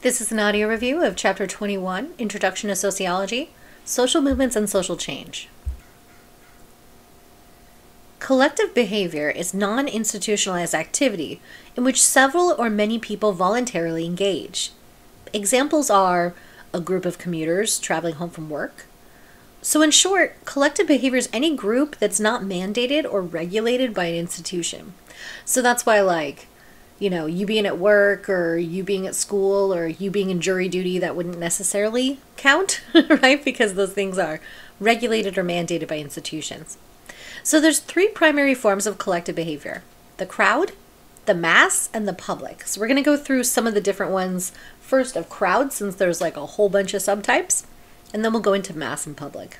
This is an audio review of Chapter 21, Introduction to Sociology, Social Movements and Social Change. Collective behavior is non-institutionalized activity in which several or many people voluntarily engage. Examples are a group of commuters traveling home from work. So in short, collective behavior is any group that's not mandated or regulated by an institution. So that's why you being at work or you being at school or you being in jury duty, that wouldn't necessarily count, right? Because those things are regulated or mandated by institutions. So there's three primary forms of collective behavior: the crowd, the mass, and the public. So we're going to go through some of the different ones first of crowd, since there's like a whole bunch of subtypes, and then we'll go into mass and public.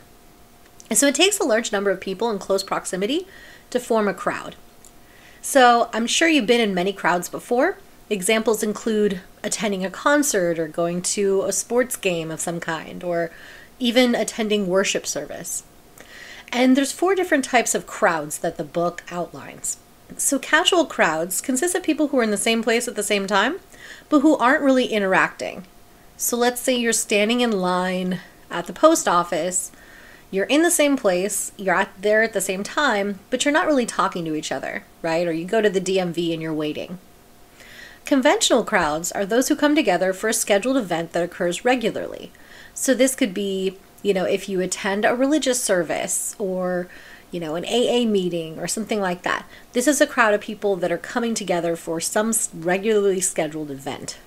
And so it takes a large number of people in close proximity to form a crowd. So I'm sure you've been in many crowds before. Examples include attending a concert or going to a sports game of some kind, or even attending worship service. And there's four different types of crowds that the book outlines. So casual crowds consist of people who are in the same place at the same time, but who aren't really interacting. So let's say you're standing in line at the post office, you're in the same place, you're there at the same time, but you're not really talking to each other, right? Or you go to the DMV and you're waiting. Conventional crowds are those who come together for a scheduled event that occurs regularly. So this could be, if you attend a religious service or, an AA meeting or something like that. This is a crowd of people that are coming together for some regularly scheduled event.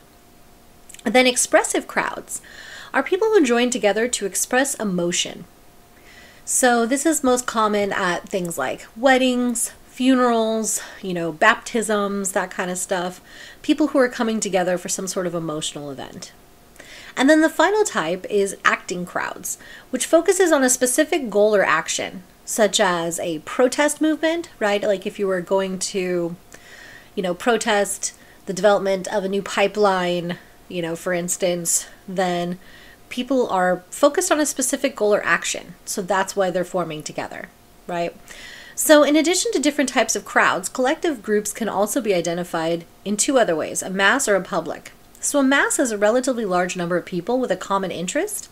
And then expressive crowds are people who join together to express emotion. So this is most common at things like weddings, funerals, baptisms, that kind of stuff. People who are coming together for some sort of emotional event. And then the final type is acting crowds, which focuses on a specific goal or action, such as a protest movement, right? Like if you were going to, protest the development of a new pipeline, for instance, then people are focused on a specific goal or action. So that's why they're forming together, right? So in addition to different types of crowds, collective groups can also be identified in two other ways: a mass or a public. So a mass is a relatively large number of people with a common interest,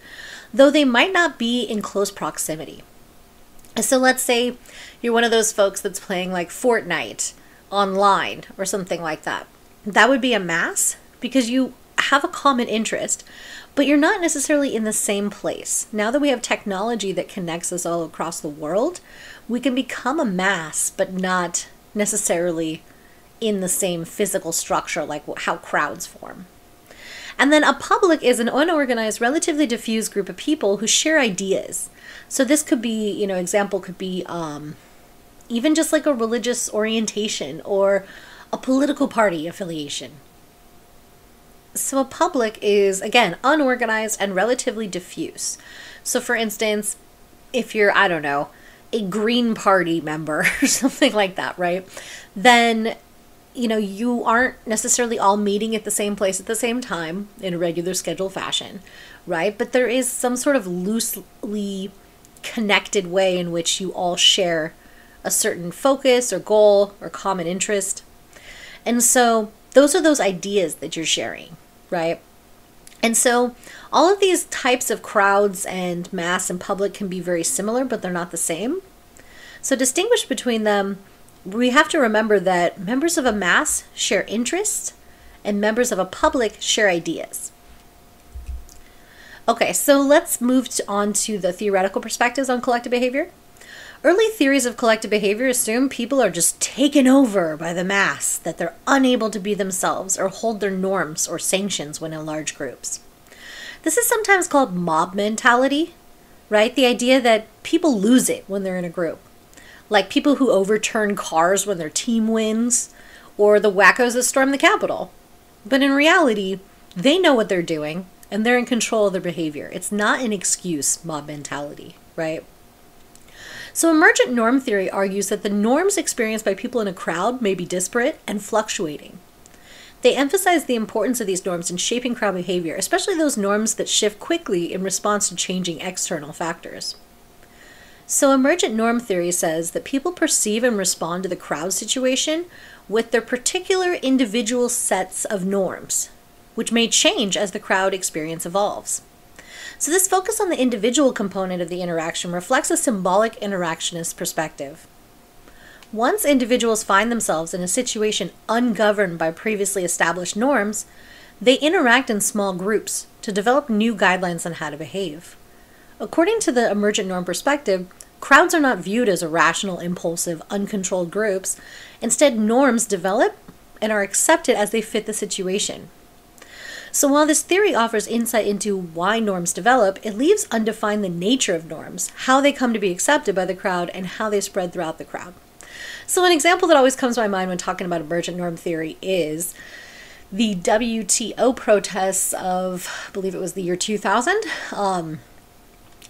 though they might not be in close proximity. So let's say you're one of those folks that's playing like Fortnite online or something like that. That would be a mass because you have a common interest, but you're not necessarily in the same place. Now that we have technology that connects us all across the world, we can become a mass, but not necessarily in the same physical structure like how crowds form. And then a public is an unorganized, relatively diffuse group of people who share ideas. So this could be, example could be even just like a religious orientation or a political party affiliation. So a public is, again, unorganized and relatively diffuse. So for instance, if you're, a Green Party member or something like that, right? Then, you aren't necessarily all meeting at the same place at the same time in a regular scheduled fashion, right? But there is some sort of loosely connected way in which you all share a certain focus or goal or common interest. And so those are those ideas that you're sharing, right? And so all of these types of crowds and mass and public can be very similar, but they're not the same. So distinguish between them, we have to remember that members of a mass share interests and members of a public share ideas. Okay, so let's move on to the theoretical perspectives on collective behavior. Early theories of collective behavior assume people are just taken over by the mass, that they're unable to be themselves or hold their norms or sanctions when in large groups. This is sometimes called mob mentality, right? The idea that people lose it when they're in a group. Like people who overturn cars when their team wins, or the wackos that storm the Capitol. But in reality, they know what they're doing, and they're in control of their behavior. It's not an excuse, mob mentality, right? So emergent norm theory argues that the norms experienced by people in a crowd may be disparate and fluctuating. They emphasize the importance of these norms in shaping crowd behavior, especially those norms that shift quickly in response to changing external factors. So emergent norm theory says that people perceive and respond to the crowd situation with their particular individual sets of norms, which may change as the crowd experience evolves. So this focus on the individual component of the interaction reflects a symbolic interactionist perspective. Once individuals find themselves in a situation ungoverned by previously established norms, they interact in small groups to develop new guidelines on how to behave. According to the emergent norm perspective, crowds are not viewed as irrational, impulsive, uncontrolled groups. Instead, norms develop and are accepted as they fit the situation. So while this theory offers insight into why norms develop, it leaves undefined the nature of norms, how they come to be accepted by the crowd, and how they spread throughout the crowd. So an example that always comes to my mind when talking about emergent norm theory is the WTO protests of, I believe it was the year 2000,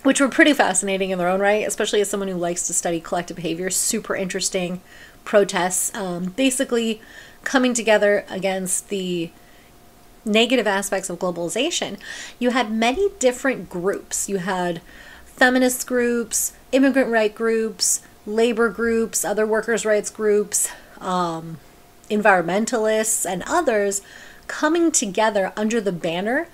which were pretty fascinating in their own right, especially as someone who likes to study collective behavior. Super interesting protests, basically coming together against the negative aspects of globalization. You had many different groups. You had feminist groups, immigrant right groups, labor groups, other workers' rights groups, environmentalists, and others coming together under the banner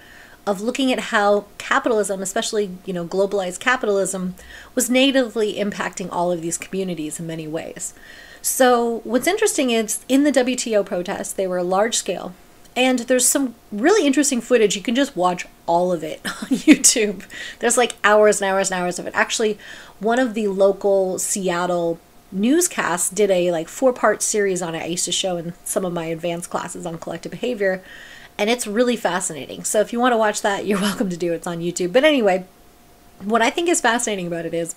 of looking at how capitalism, especially, globalized capitalism, was negatively impacting all of these communities in many ways. So what's interesting is in the WTO protests, they were large scale, and there's some really interesting footage. You can just watch all of it on YouTube. There's like hours and hours and hours of it. Actually, one of the local Seattle newscasts did a 4-part series on it. I used to show in some of my advanced classes on collective behavior, and it's really fascinating. So if you want to watch that, you're welcome to do it. It's on YouTube. But anyway, what I think is fascinating about it is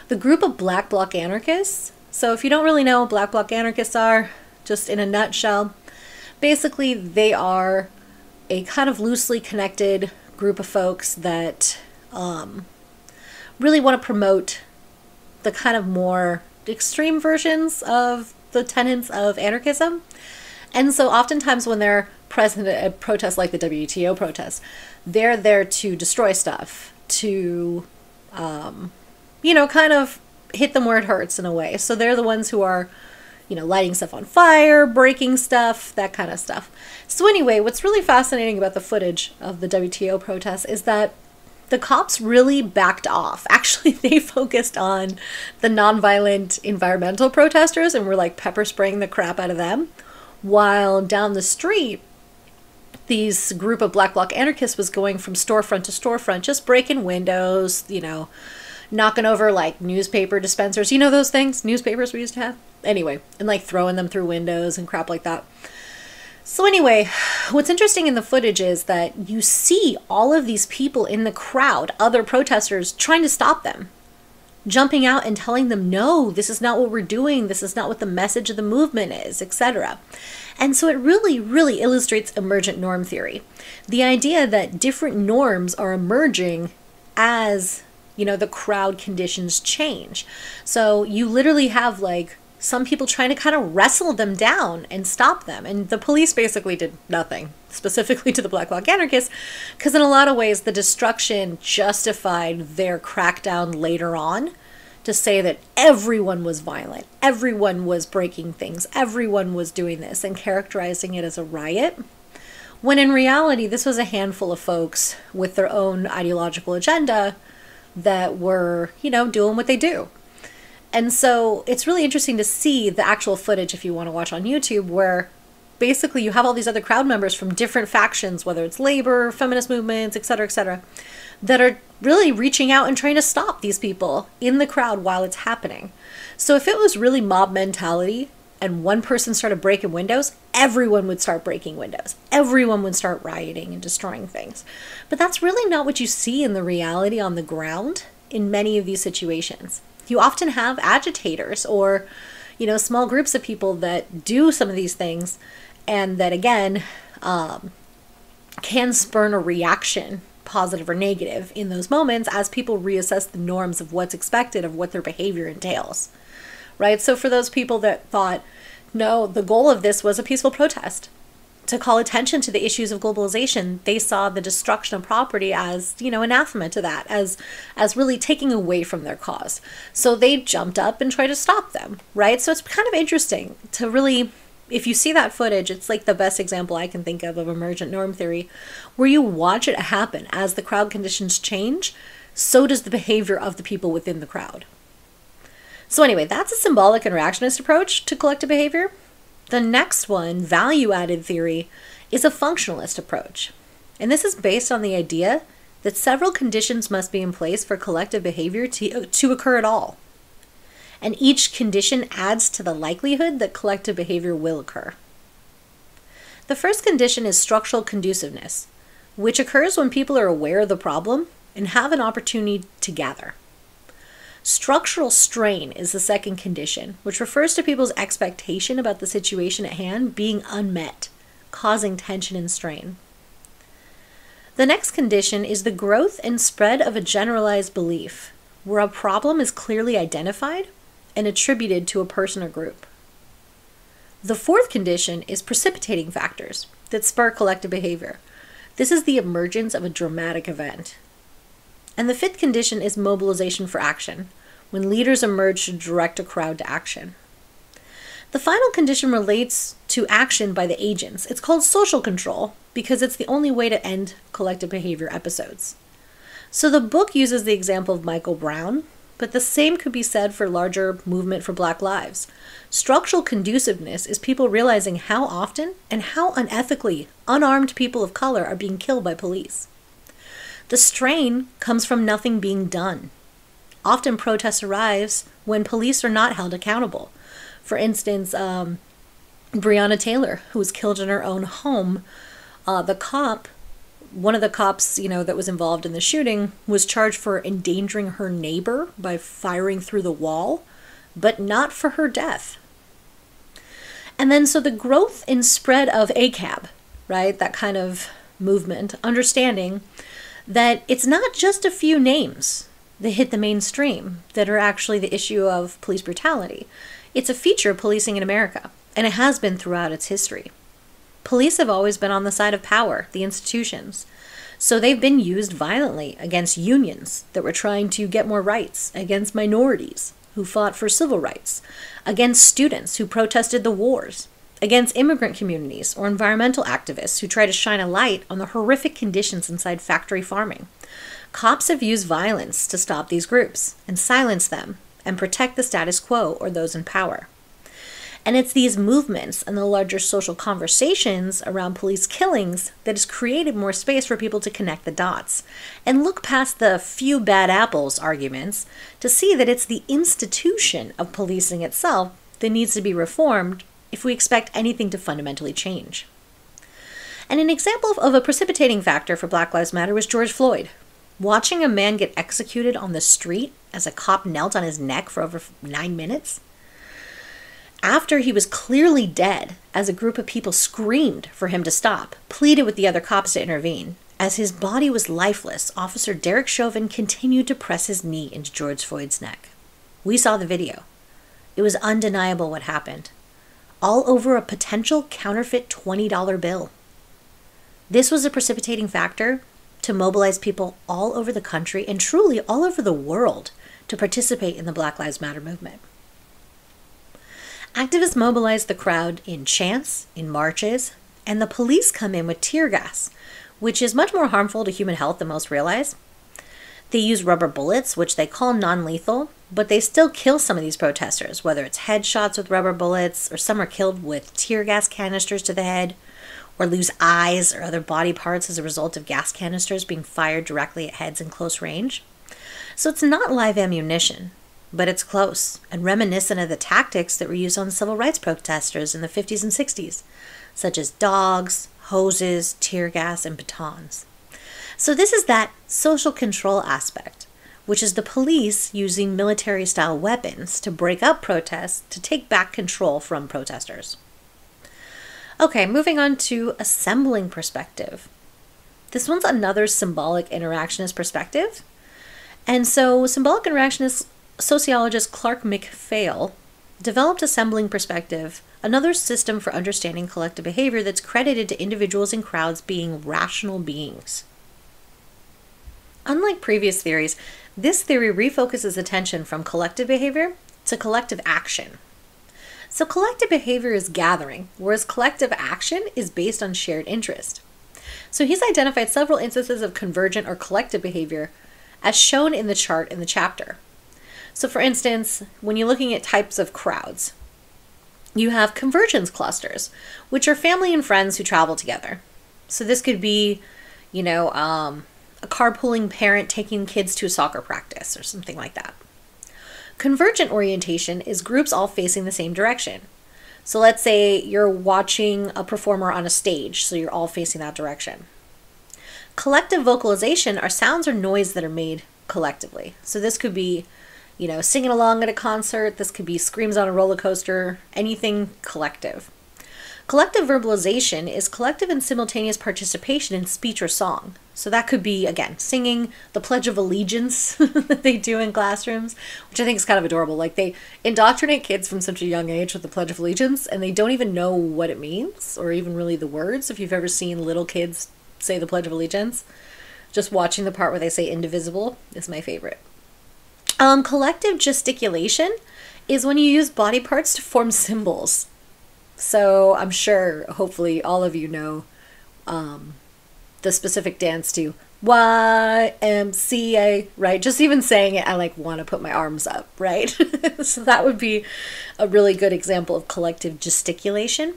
the group of Black Bloc anarchists. So if you don't really know what Black Bloc anarchists are, just in a nutshell, basically they are a kind of loosely connected group of folks that really want to promote the kind of more extreme versions of the tenets of anarchism. And so oftentimes when they're present at protests like the WTO protests, they're there to destroy stuff, to, kind of hit them where it hurts in a way. So they're the ones who are, lighting stuff on fire, breaking stuff, that kind of stuff. So anyway, what's really fascinating about the footage of the WTO protests is that the cops really backed off. Actually, they focused on the nonviolent environmental protesters and were pepper spraying the crap out of them. While down the street, these group of Black Bloc anarchists was going from storefront to storefront, just breaking windows, knocking over newspaper dispensers. You know those things? Newspapers we used to have? Anyway, and throwing them through windows and crap like that. So anyway, what's interesting in the footage is that you see all of these people in the crowd, other protesters, trying to stop them, jumping out and telling them, no, this is not what we're doing. This is not what the message of the movement is, etc. And so it really, really illustrates emergent norm theory. The idea that different norms are emerging as, the crowd conditions change. So you literally have some people trying to kind of wrestle them down and stop them. And the police basically did nothing, specifically to the Black Bloc anarchists, because in a lot of ways the destruction justified their crackdown later on to say that everyone was violent, everyone was breaking things, everyone was doing this, and characterizing it as a riot. When in reality, this was a handful of folks with their own ideological agenda that were, doing what they do. And so it's really interesting to see the actual footage, if you want to watch on YouTube, where basically you have all these other crowd members from different factions, whether it's labor, feminist movements, etc., that are really reaching out and trying to stop these people in the crowd while it's happening. So if it was really mob mentality and one person started breaking windows, everyone would start breaking windows. Everyone would start rioting and destroying things. But that's really not what you see in the reality on the ground in many of these situations. You often have agitators or, small groups of people that do some of these things and that, again, can spurn a reaction, positive or negative, in those moments as people reassess the norms of what's expected of what their behavior entails, right? So for those people that thought, no, the goal of this was a peaceful protest, to call attention to the issues of globalization, they saw the destruction of property as, anathema to that, as really taking away from their cause. So they jumped up and tried to stop them, right? So it's kind of interesting to really If you see that footage, it's like the best example I can think of emergent norm theory, where you watch it happen. As the crowd conditions change, so does the behavior of the people within the crowd. So anyway, that's a symbolic interactionist approach to collective behavior. The next one, value-added theory, is a functionalist approach. And this is based on the idea that several conditions must be in place for collective behavior to occur at all. And each condition adds to the likelihood that collective behavior will occur. The first condition is structural conduciveness, which occurs when people are aware of the problem and have an opportunity to gather. Structural strain is the second condition, which refers to people's expectation about the situation at hand being unmet, causing tension and strain. The next condition is the growth and spread of a generalized belief, where a problem is clearly identified and attributed to a person or group. The fourth condition is precipitating factors that spur collective behavior. This is the emergence of a dramatic event. And the fifth condition is mobilization for action, when leaders emerge to direct a crowd to action. The final condition relates to action by the agents. It's called social control because it's the only way to end collective behavior episodes. So the book uses the example of Michael Brown, but the same could be said for larger movement for Black lives. Structural conduciveness is people realizing how often and how unethically unarmed people of color are being killed by police. The strain comes from nothing being done. Often protest arrives when police are not held accountable. For instance, Breonna Taylor, who was killed in her own home, one of the cops, that was involved in the shooting was charged for endangering her neighbor by firing through the wall, but not for her death. And then so the growth and spread of ACAB, right, that kind of movement, understanding that it's not just a few names that hit the mainstream that are actually the issue of police brutality. It's a feature of policing in America, and it has been throughout its history. Police have always been on the side of power, the institutions. So they've been used violently against unions that were trying to get more rights, against minorities who fought for civil rights, against students who protested the wars, against immigrant communities or environmental activists who try to shine a light on the horrific conditions inside factory farming. Cops have used violence to stop these groups and silence them and protect the status quo or those in power. And it's these movements and the larger social conversations around police killings that has created more space for people to connect the dots and look past the few bad apples arguments to see that it's the institution of policing itself that needs to be reformed if we expect anything to fundamentally change. And an example of a precipitating factor for Black Lives Matter was George Floyd. Watching a man get executed on the street as a cop knelt on his neck for over 9 minutes. After he was clearly dead, as a group of people screamed for him to stop, pleaded with the other cops to intervene. As his body was lifeless, Officer Derek Chauvin continued to press his knee into George Floyd's neck. We saw the video. It was undeniable what happened. All over a potential counterfeit $20 bill. This was a precipitating factor to mobilize people all over the country and truly all over the world to participate in the Black Lives Matter movement. Activists mobilized the crowd in chants, in marches, and the police come in with tear gas, which is much more harmful to human health than most realize. They use rubber bullets, which they call non-lethal, but they still kill some of these protesters, whether it's headshots with rubber bullets, or some are killed with tear gas canisters to the head, or lose eyes or other body parts as a result of gas canisters being fired directly at heads in close range. So it's not live ammunition, but it's close and reminiscent of the tactics that were used on civil rights protesters in the 50s and 60s, such as dogs, hoses, tear gas, and batons. So this is that social control aspect, which is the police using military-style weapons to break up protests to take back control from protesters. Okay, moving on to assembling perspective. This one's another symbolic interactionist perspective. And so symbolic interactionist sociologist Clark McPhail developed assembling perspective, another system for understanding collective behavior that's credited to individuals and crowds being rational beings. Unlike previous theories, this theory refocuses attention from collective behavior to collective action. So collective behavior is gathering, whereas collective action is based on shared interest. So he's identified several instances of convergent or collective behavior as shown in the chart in the chapter. So for instance, when you're looking at types of crowds, you have convergence clusters, which are family and friends who travel together. So this could be, a carpooling parent taking kids to a soccer practice or something like that. Convergent orientation is groups all facing the same direction. So let's say you're watching a performer on a stage, so you're all facing that direction. Collective vocalization are sounds or noise that are made collectively. So this could be, singing along at a concert. This could be screams on a roller coaster, anything collective. Collective verbalization is collective and simultaneous participation in speech or song. So that could be, again, singing the Pledge of Allegiance that they do in classrooms, which I think is kind of adorable. Like, they indoctrinate kids from such a young age with the Pledge of Allegiance, and they don't even know what it means, or even really the words. If you've ever seen little kids say the Pledge of Allegiance, just watching the part where they say indivisible is my favorite. Collective gesticulation is when you use body parts to form symbols. So I'm sure, hopefully, all of you know the specific dance to YMCA, right? Just even saying it, I want to put my arms up, right? So that would be a really good example of collective gesticulation.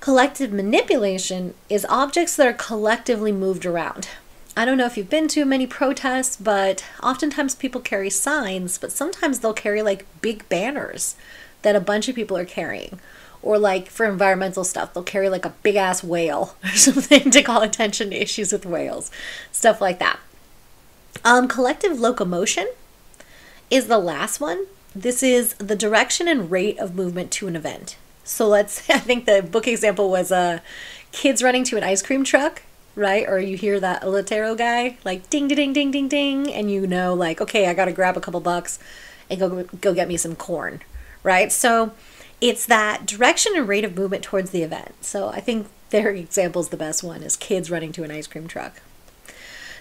Collective manipulation is objects that are collectively moved around. I don't know if you've been to many protests, but oftentimes people carry signs, but sometimes they'll carry big banners that a bunch of people are carrying. Or for environmental stuff, they'll carry a big ass whale or something to call attention to issues with whales. Stuff like that. Collective locomotion is the last one. This is the direction and rate of movement to an event. So I think the book example was kids running to an ice cream truck, right? Or you hear that Alatero guy, ding, ding, ding, ding, ding, and okay, I gotta grab a couple bucks and go get me some corn, right? So it's that direction and rate of movement towards the event. So I think their example is the best one, is kids running to an ice cream truck.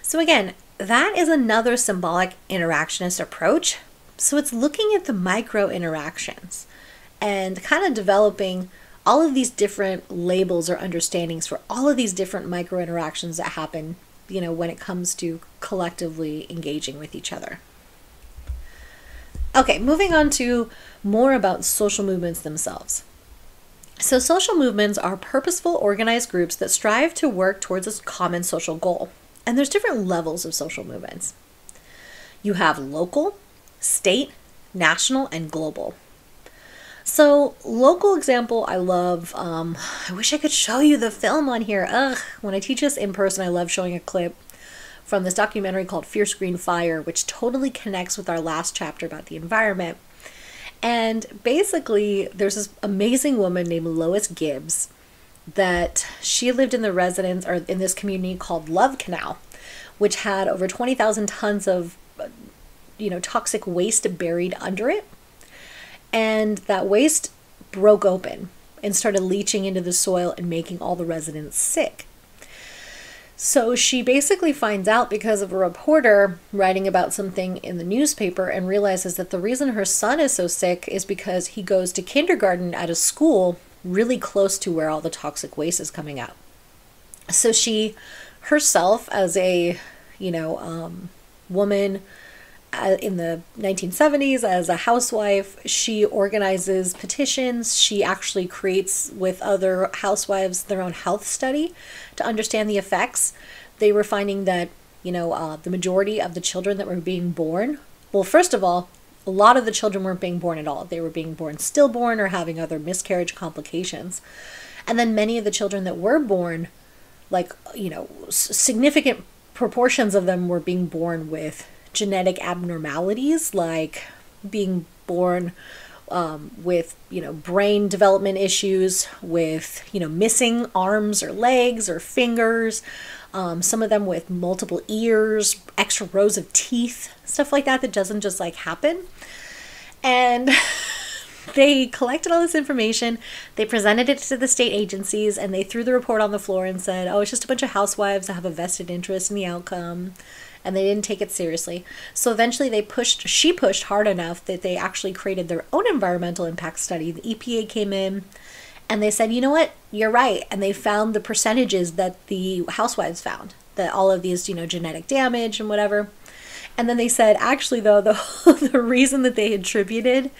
So again, that is another symbolic interactionist approach. So it's looking at the micro interactions and kind of developing all of these different labels or understandings for all of these different micro interactions that happen, when it comes to collectively engaging with each other. Okay, moving on to more about social movements themselves. So social movements are purposeful, organized groups that strive to work towards a common social goal. And there's different levels of social movements. You have local, state, national, and global. So local example I love, I wish I could show you the film on here. When I teach this in person, I love showing a clip from this documentary called Fierce Green Fire, which totally connects with our last chapter about the environment. And basically, there's this amazing woman named Lois Gibbs that she lived in the residence, or in this community called Love Canal, which had over 20,000 tons of, toxic waste buried under it. And that waste broke open and started leaching into the soil and making all the residents sick. So she basically finds out because of a reporter writing about something in the newspaper, and realizes that the reason her son is so sick is because he goes to kindergarten at a school really close to where all the toxic waste is coming out. So she herself, as a, woman in the 1970s, as a housewife, she organizes petitions. She actually creates with other housewives their own health study to understand the effects. They were finding that, the majority of the children that were being born, well, first of all, a lot of the children weren't being born at all. They were being born stillborn or having other miscarriage complications. And then many of the children that were born, significant proportions of them were being born with genetic abnormalities, like being born with, brain development issues, with, missing arms or legs or fingers, some of them with multiple ears, extra rows of teeth, stuff like that doesn't just happen. And they collected all this information, they presented it to the state agencies, and they threw the report on the floor and said, oh, it's just a bunch of housewives that have a vested interest in the outcome. and they didn't take it seriously. So eventually she pushed hard enough that they actually created their own environmental impact study. The EPA came in and they said, you know what, you're right. And they found the percentages that the housewives found, that all of these, genetic damage and whatever. And then they said, actually, though, the reason that they attributed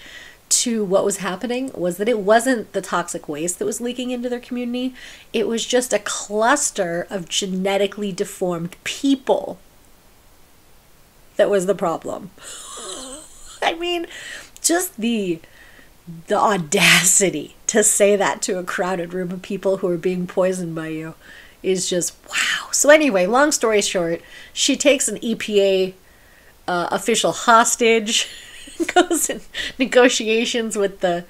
to what was happening was that it wasn't the toxic waste that was leaking into their community. It was just a cluster of genetically deformed people that was the problem. I mean, just the audacity to say that to a crowded room of people who are being poisoned by you is just wow. So anyway, long story short, she takes an EPA official hostage, goes in negotiations with the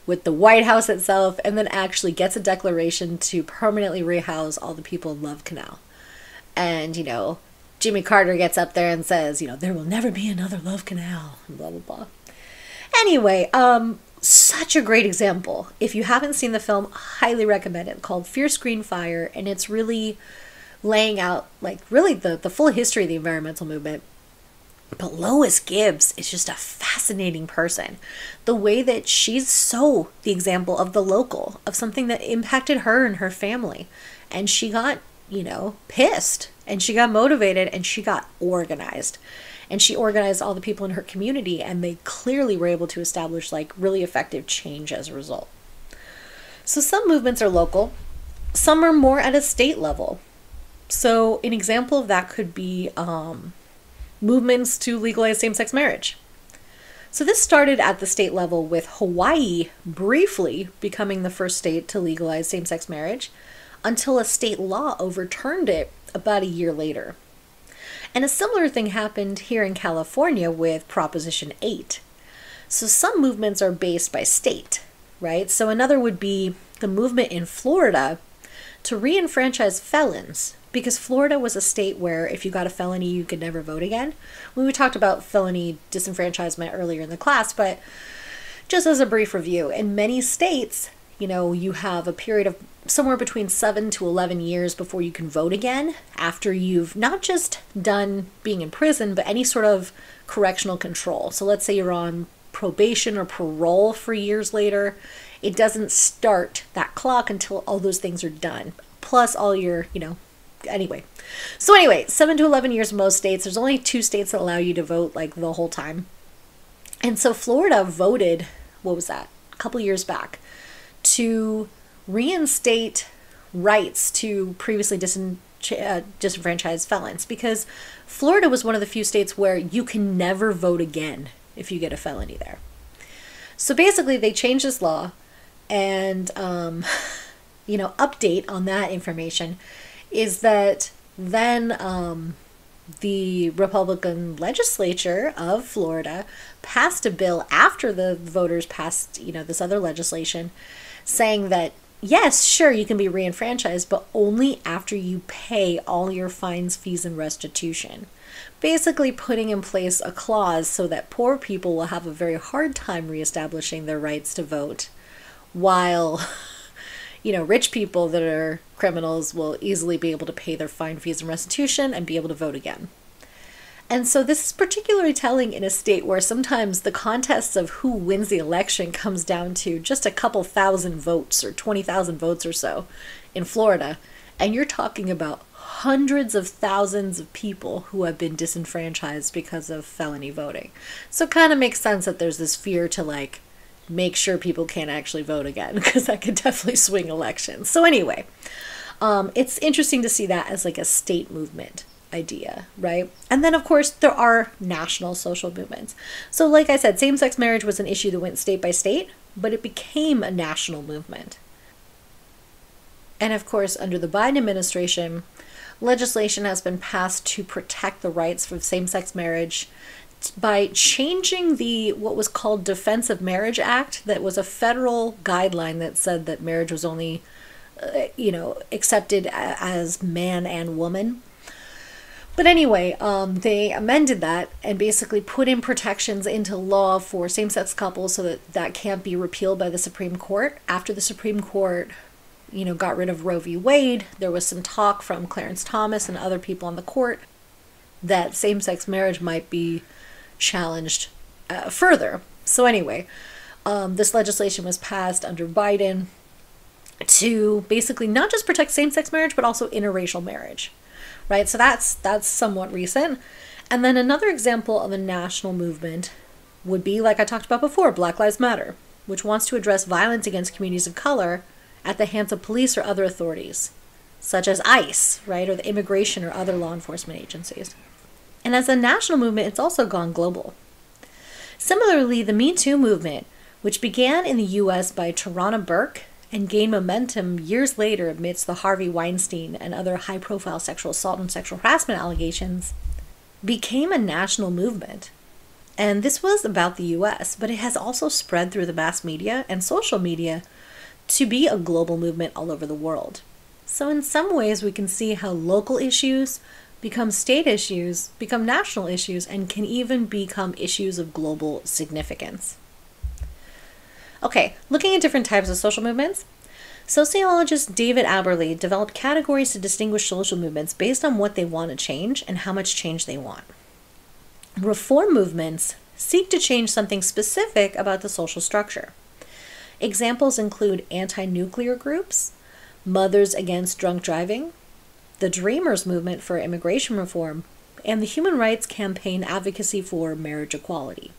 White House itself, and then actually gets a declaration to permanently rehouse all the people in Love Canal. And, Jimmy Carter gets up there and says, there will never be another Love Canal, and blah, blah, blah. Anyway, such a great example. If you haven't seen the film, highly recommend it. Called Fierce Green Fire, and it's really laying out, really the full history of the environmental movement. But Lois Gibbs is just a fascinating person. The way that she's so the example of the local, of something that impacted her and her family. And she got, pissed. And she got motivated and she got organized. And she organized all the people in her community, and they clearly were able to establish really effective change as a result. So some movements are local. Some are more at a state level. So an example of that could be movements to legalize same-sex marriage. So this started at the state level with Hawaii briefly becoming the first state to legalize same-sex marriage until a state law overturned it about a year later. And a similar thing happened here in California with Proposition 8. So some movements are based by state, right? So another would be the movement in Florida to re-enfranchise felons, because Florida was a state where if you got a felony, you could never vote again. We talked about felony disenfranchisement earlier in the class, but just as a brief review, in many states, you have a period of somewhere between 7 to 11 years before you can vote again, after you've not just done being in prison, but any sort of correctional control. So let's say you're on probation or parole for years later. It doesn't start that clock until all those things are done, plus all your, Anyway, 7 to 11 years in most states. There's only 2 states that allow you to vote the whole time. And so Florida voted, what was that, a couple years back, to reinstate rights to previously disenfranchised felons, because Florida was one of the few states where you can never vote again if you get a felony there. So basically they changed this law, and, update on that information is that then the Republican legislature of Florida passed a bill after the voters passed, this other legislation, saying that, yes, sure, you can be reenfranchised, but only after you pay all your fines, fees, and restitution. Basically putting in place a clause so that poor people will have a very hard time reestablishing their rights to vote, while rich people that are criminals will easily be able to pay their fine, fees, and restitution and be able to vote again. And so this is particularly telling in a state where sometimes the contests of who wins the election comes down to just a couple thousand votes or 20,000 votes or so in Florida. And you're talking about hundreds of thousands of people who have been disenfranchised because of felony voting. So it kind of makes sense that there's this fear to make sure people can't actually vote again, because that could definitely swing elections. So anyway, it's interesting to see that as a state movement idea, right? And then of course there are national social movements. So like I said, same-sex marriage was an issue that went state by state, but it became a national movement. And of course, under the Biden administration, legislation has been passed to protect the rights for same-sex marriage by changing the what was called Defense of Marriage Act. That was a federal guideline that said that marriage was only accepted as man and woman. But anyway, they amended that and basically put in protections into law for same-sex couples so that that can't be repealed by the Supreme Court. After the Supreme Court got rid of Roe v. Wade, there was some talk from Clarence Thomas and other people on the court that same-sex marriage might be challenged further. So anyway, this legislation was passed under Biden to basically not just protect same-sex marriage, but also interracial marriage, right? So that's somewhat recent. And then another example of a national movement would be, like I talked about before, Black Lives Matter, which wants to address violence against communities of color at the hands of police or other authorities, such as ICE, right, or the immigration or other law enforcement agencies. And as a national movement, it's also gone global. Similarly, the Me Too movement, which began in the US by Tarana Burke and gained momentum years later amidst the Harvey Weinstein and other high-profile sexual assault and sexual harassment allegations, became a national movement. And this was about the US, but it has also spread through the mass media and social media to be a global movement all over the world. So in some ways, we can see how local issues become state issues, become national issues, and can even become issues of global significance. Okay, looking at different types of social movements, sociologist David Aberle developed categories to distinguish social movements based on what they want to change and how much change they want. Reform movements seek to change something specific about the social structure. Examples include anti-nuclear groups, Mothers Against Drunk Driving, the Dreamers movement for immigration reform, and the Human Rights Campaign advocacy for marriage equality.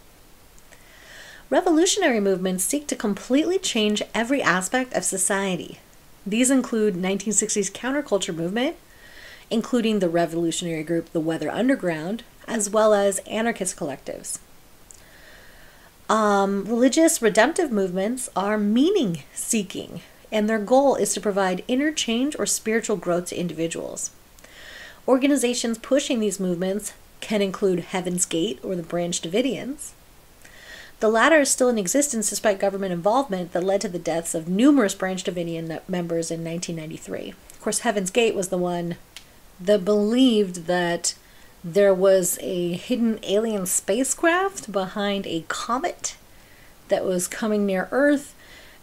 Revolutionary movements seek to completely change every aspect of society. These include 1960s counterculture movement, including the revolutionary group the Weather Underground, as well as anarchist collectives. Religious redemptive movements are meaning-seeking, and their goal is to provide inner change or spiritual growth to individuals. Organizations pushing these movements can include Heaven's Gate or the Branch Davidians. The latter is still in existence despite government involvement that led to the deaths of numerous Branch Davidian members in 1993. Of course, Heaven's Gate was the one that believed that there was a hidden alien spacecraft behind a comet that was coming near Earth,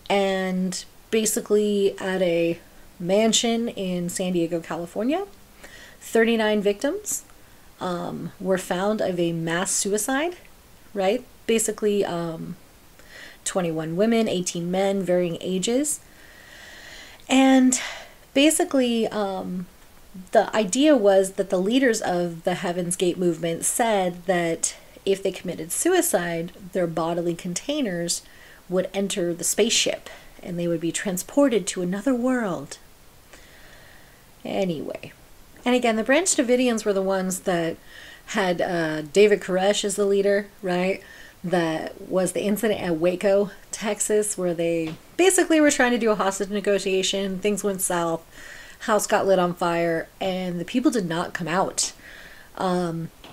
and basically at a mansion in San Diego, California, 39 victims were found of a mass suicide, right? Basically 21 women, 18 men, varying ages. And basically the idea was that the leaders of the Heaven's Gate movement said that if they committed suicide, their bodily containers would enter the spaceship and they would be transported to another world. Anyway. And again, the Branch Davidians were the ones that had David Koresh as the leader, right? That was the incident at Waco, Texas, where they basically were trying to do a hostage negotiation. Things went south. House got lit on fire, and the people did not come out.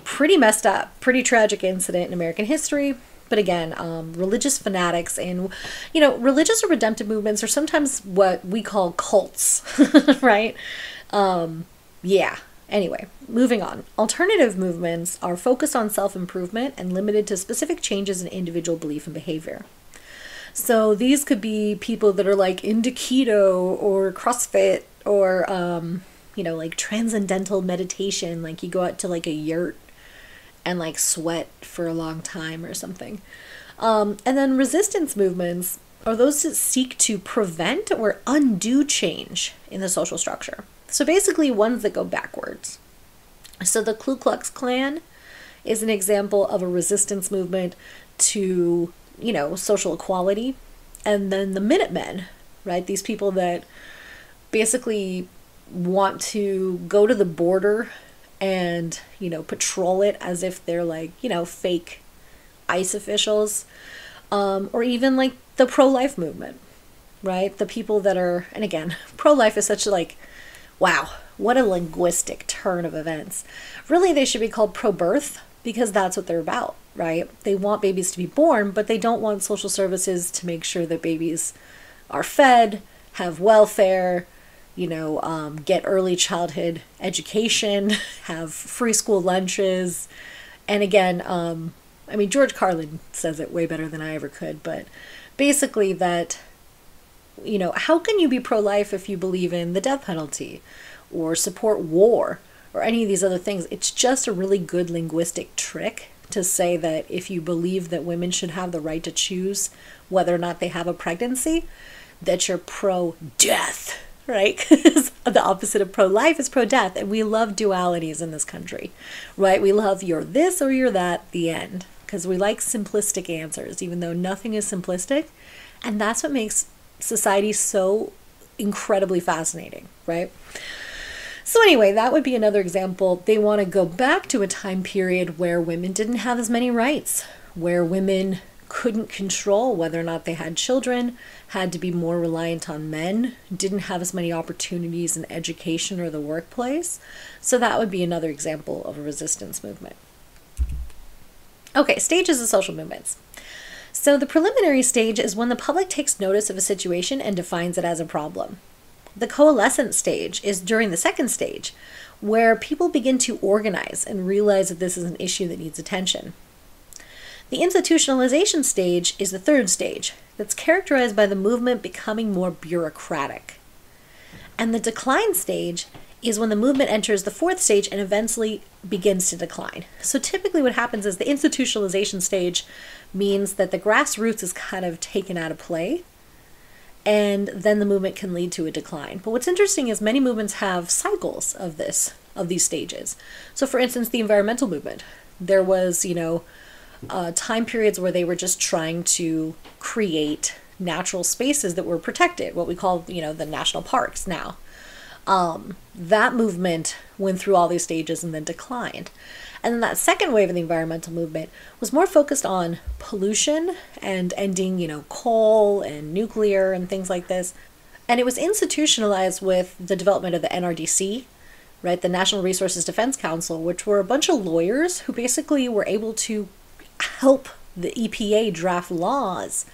Pretty messed up, pretty tragic incident in American history. But again, religious fanatics and, religious or redemptive movements are sometimes what we call cults, right? Yeah. Anyway, moving on. Alternative movements are focused on self-improvement and limited to specific changes in individual belief and behavior. So these could be people that are like into keto or CrossFit or, like transcendental meditation, like you go out to like a yurt and like sweat for a long time or something. And then resistance movements are those that seek to prevent or undo change in the social structure. So basically ones that go backwards. So the Ku Klux Klan is an example of a resistance movement to, social equality. And then the Minutemen, right? These people that basically want to go to the border and, patrol it as if they're like, fake ICE officials. Or even like the pro-life movement, right? The people that are, and again, pro-life is such like, wow, what a linguistic turn of events. Really, they should be called pro-birth because that's what they're about, right? They want babies to be born, but they don't want social services to make sure that babies are fed, have welfare, get early childhood education, have free school lunches. And again, George Carlin says it way better than I ever could, but basically that, how can you be pro-life if you believe in the death penalty or support war, or any of these other things. It's just a really good linguistic trick to say that if you believe that women should have the right to choose whether or not they have a pregnancy, that you're pro-death, right? Because the opposite of pro-life is pro-death, and we love dualities in this country, right? We love you're this or you're that, the end, because we like simplistic answers, even though nothing is simplistic, and that's what makes society so incredibly fascinating, right? So anyway, that would be another example. They want to go back to a time period where women didn't have as many rights, where women couldn't control whether or not they had children, had to be more reliant on men, didn't have as many opportunities in education or the workplace. So that would be another example of a resistance movement. Okay, stages of social movements. So the preliminary stage is when the public takes notice of a situation and defines it as a problem. The coalescent stage is during the second stage, where people begin to organize and realize that this is an issue that needs attention. The institutionalization stage is the third stage, that's characterized by the movement becoming more bureaucratic. And the decline stage is when the movement enters the fourth stage and eventually begins to decline. So typically what happens is the institutionalization stage means that the grassroots is kind of taken out of play, and then the movement can lead to a decline. But what's interesting is many movements have cycles of these stages. So for instance, the environmental movement, there was, time periods where they were just trying to create natural spaces that were protected, what we call, the national parks now. That movement went through all these stages and then declined. And then that second wave of the environmental movement was more focused on pollution and ending, coal and nuclear and things like this. And it was institutionalized with the development of the NRDC, right, the National Resources Defense Council, which were a bunch of lawyers who basically were able to help the EPA draft laws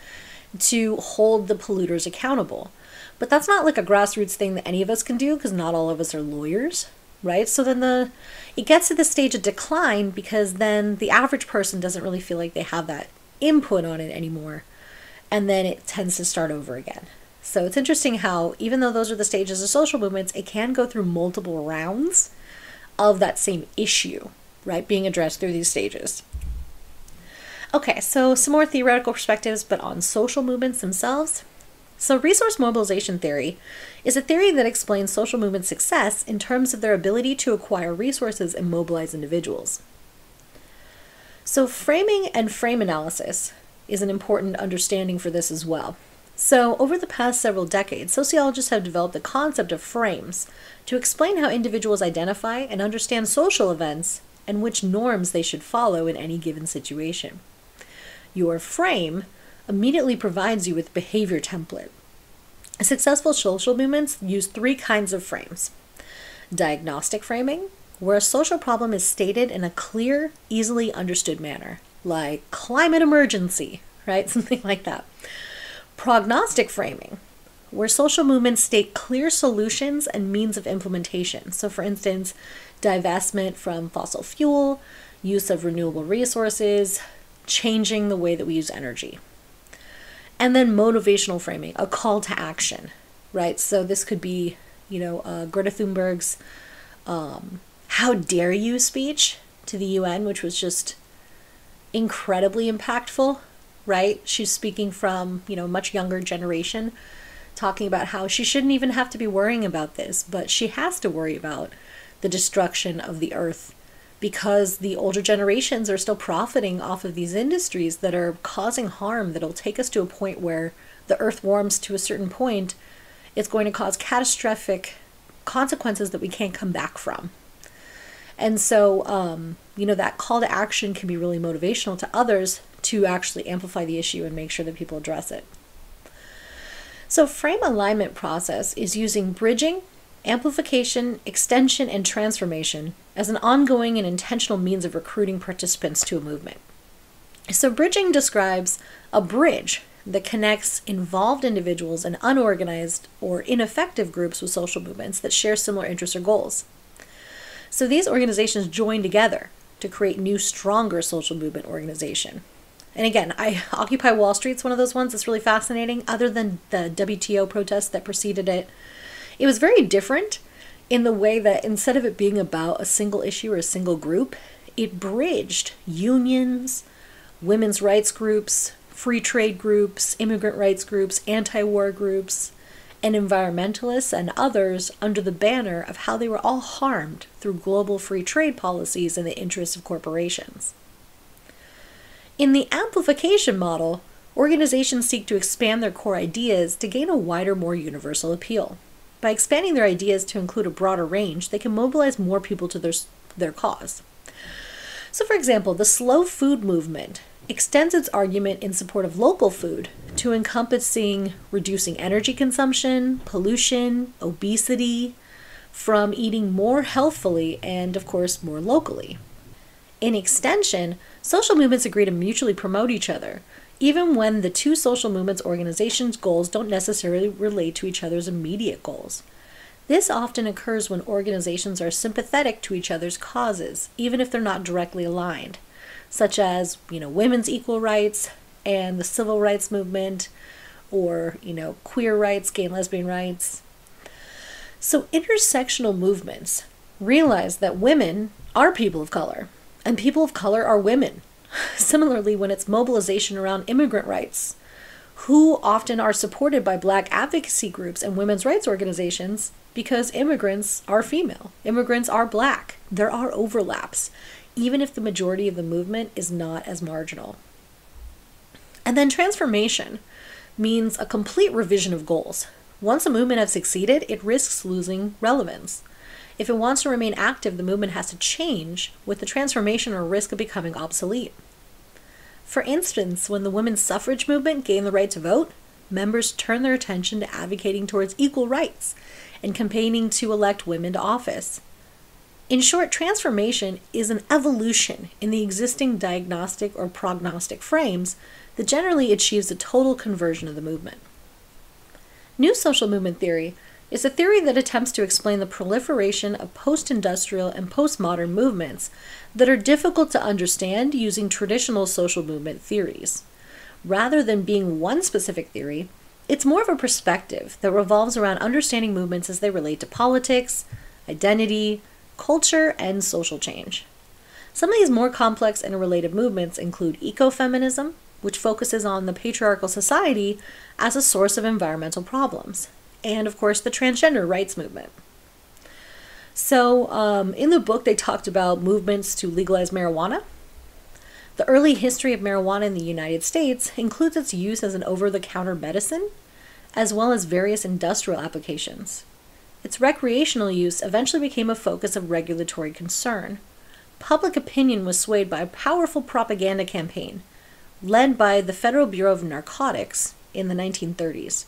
to hold the polluters accountable. But that's not like a grassroots thing that any of us can do, because not all of us are lawyers, right? So then it gets to the stage of decline because then the average person doesn't really feel like they have that input on it anymore, and then it tends to start over again. So it's interesting how, even though those are the stages of social movements, it can go through multiple rounds of that same issue, right, being addressed through these stages. Okay, so some more theoretical perspectives, but on social movements themselves. So resource mobilization theory is a theory that explains social movement success in terms of their ability to acquire resources and mobilize individuals. So framing and frame analysis is an important understanding for this as well. So over the past several decades, sociologists have developed the concept of frames to explain how individuals identify and understand social events and which norms they should follow in any given situation. Your frame immediately provides you with behavior template. Successful social movements use three kinds of frames. Diagnostic framing, where a social problem is stated in a clear, easily understood manner, like climate emergency, right? Something like that. Prognostic framing, where social movements state clear solutions and means of implementation. So for instance, divestment from fossil fuel, use of renewable resources, changing the way that we use energy. And then motivational framing, a call to action, right? So this could be, Greta Thunberg's "How dare you" speech to the UN, which was just incredibly impactful, right? She's speaking from, a much younger generation, talking about how she shouldn't even have to be worrying about this, but she has to worry about the destruction of the earth, because the older generations are still profiting off of these industries that are causing harm that'll take us to a point where the earth warms to a certain point. It's going to cause catastrophic consequences that we can't come back from. And so, that call to action can be really motivational to others to actually amplify the issue and make sure that people address it. So frame alignment process is using bridging, amplification, extension, and transformation as an ongoing and intentional means of recruiting participants to a movement. So bridging describes a bridge that connects involved individuals and unorganized or ineffective groups with social movements that share similar interests or goals. So these organizations join together to create new, stronger social movement organization. And again, Occupy Wall Street's one of those ones that's really fascinating. Other than the WTO protests that preceded it, it was very different in the way that instead of it being about a single issue or a single group, it bridged unions, women's rights groups, free trade groups, immigrant rights groups, anti-war groups, and environmentalists and others under the banner of how they were all harmed through global free trade policies in the interests of corporations. In the amplification model, organizations seek to expand their core ideas to gain a wider, more universal appeal. By expanding their ideas to include a broader range, they can mobilize more people to their cause. So, for example, the slow food movement extends its argument in support of local food to encompassing reducing energy consumption, pollution, obesity, from eating more healthfully and, of course, more locally. In extension, social movements agree to mutually promote each other, even when the two social movements' organizations' goals don't necessarily relate to each other's immediate goals. This often occurs when organizations are sympathetic to each other's causes, even if they're not directly aligned, such as, women's equal rights and the civil rights movement, or, queer rights, gay and lesbian rights. So intersectional movements realize that women are people of color, and people of color are women. Similarly, when it's mobilization around immigrant rights, who often are supported by Black advocacy groups and women's rights organizations because immigrants are female, immigrants are Black. There are overlaps, even if the majority of the movement is not as marginal. And then transformation means a complete revision of goals. Once a movement has succeeded, it risks losing relevance. If it wants to remain active, the movement has to change, with the transformation or risk of becoming obsolete. For instance, when the women's suffrage movement gained the right to vote, members turned their attention to advocating towards equal rights and campaigning to elect women to office. In short, transformation is an evolution in the existing diagnostic or prognostic frames that generally achieves a total conversion of the movement. New social movement theory is a theory that attempts to explain the proliferation of post-industrial and postmodern movements that are difficult to understand using traditional social movement theories. Rather than being one specific theory, it's more of a perspective that revolves around understanding movements as they relate to politics, identity, culture, and social change. Some of these more complex and related movements include ecofeminism, which focuses on the patriarchal society as a source of environmental problems, and of course the transgender rights movement. So in the book they talked about movements to legalize marijuana. The early history of marijuana in the United States includes its use as an over-the-counter medicine, as well as various industrial applications. Its recreational use eventually became a focus of regulatory concern. Public opinion was swayed by a powerful propaganda campaign led by the Federal Bureau of Narcotics in the 1930s,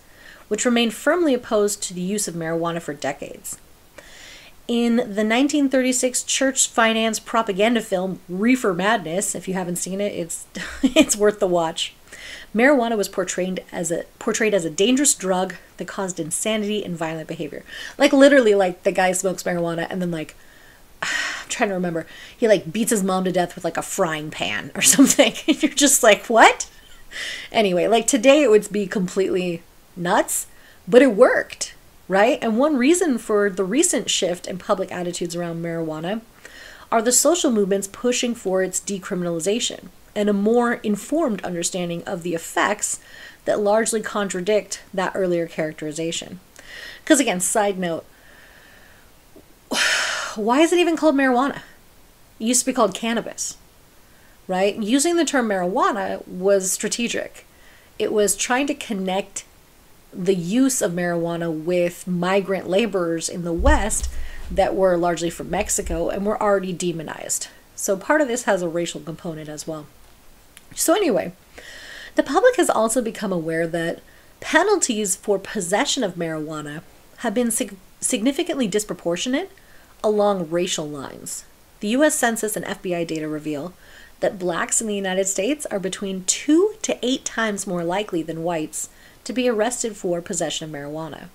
which remained firmly opposed to the use of marijuana for decades. In the 1936 church-financed propaganda film Reefer Madness, if you haven't seen it, it's worth the watch. Marijuana was portrayed as a dangerous drug that caused insanity and violent behavior. Like literally, like the guy smokes marijuana and then like, I'm trying to remember, he like beats his mom to death with like a frying pan or something. And you're just like, what? Anyway, like today it would be completely nuts, but it worked, right? And one reason for the recent shift in public attitudes around marijuana are the social movements pushing for its decriminalization and a more informed understanding of the effects that largely contradict that earlier characterization. Because again, side note, why is it even called marijuana? It used to be called cannabis, right? Using the term marijuana was strategic. It was trying to connect the use of marijuana with migrant laborers in the West that were largely from Mexico and were already demonized. So part of this has a racial component as well. So anyway, the public has also become aware that penalties for possession of marijuana have been significantly disproportionate along racial lines. The US Census and FBI data reveal that blacks in the United States are between 2 to 8 times more likely than whites to be arrested for possession of marijuana.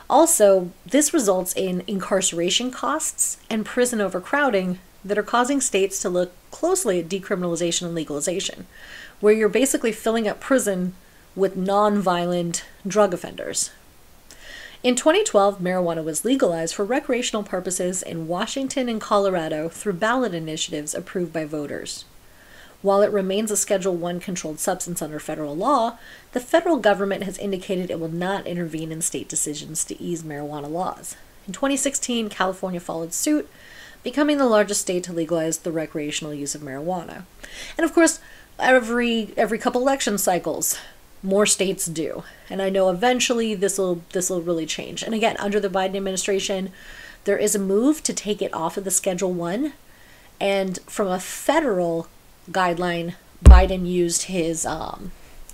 Also, this results in incarceration costs and prison overcrowding that are causing states to look closely at decriminalization and legalization, where you're basically filling up prison with non-violent drug offenders. In 2012, marijuana was legalized for recreational purposes in Washington and Colorado through ballot initiatives approved by voters. While it remains a Schedule I controlled substance under federal law, the federal government has indicated it will not intervene in state decisions to ease marijuana laws. In 2016, California followed suit, becoming the largest state to legalize the recreational use of marijuana. And of course, every couple election cycles, more states do. And I know eventually this will really change. And again, under the Biden administration, there is a move to take it off of the Schedule I. And from a federal guideline, Biden used his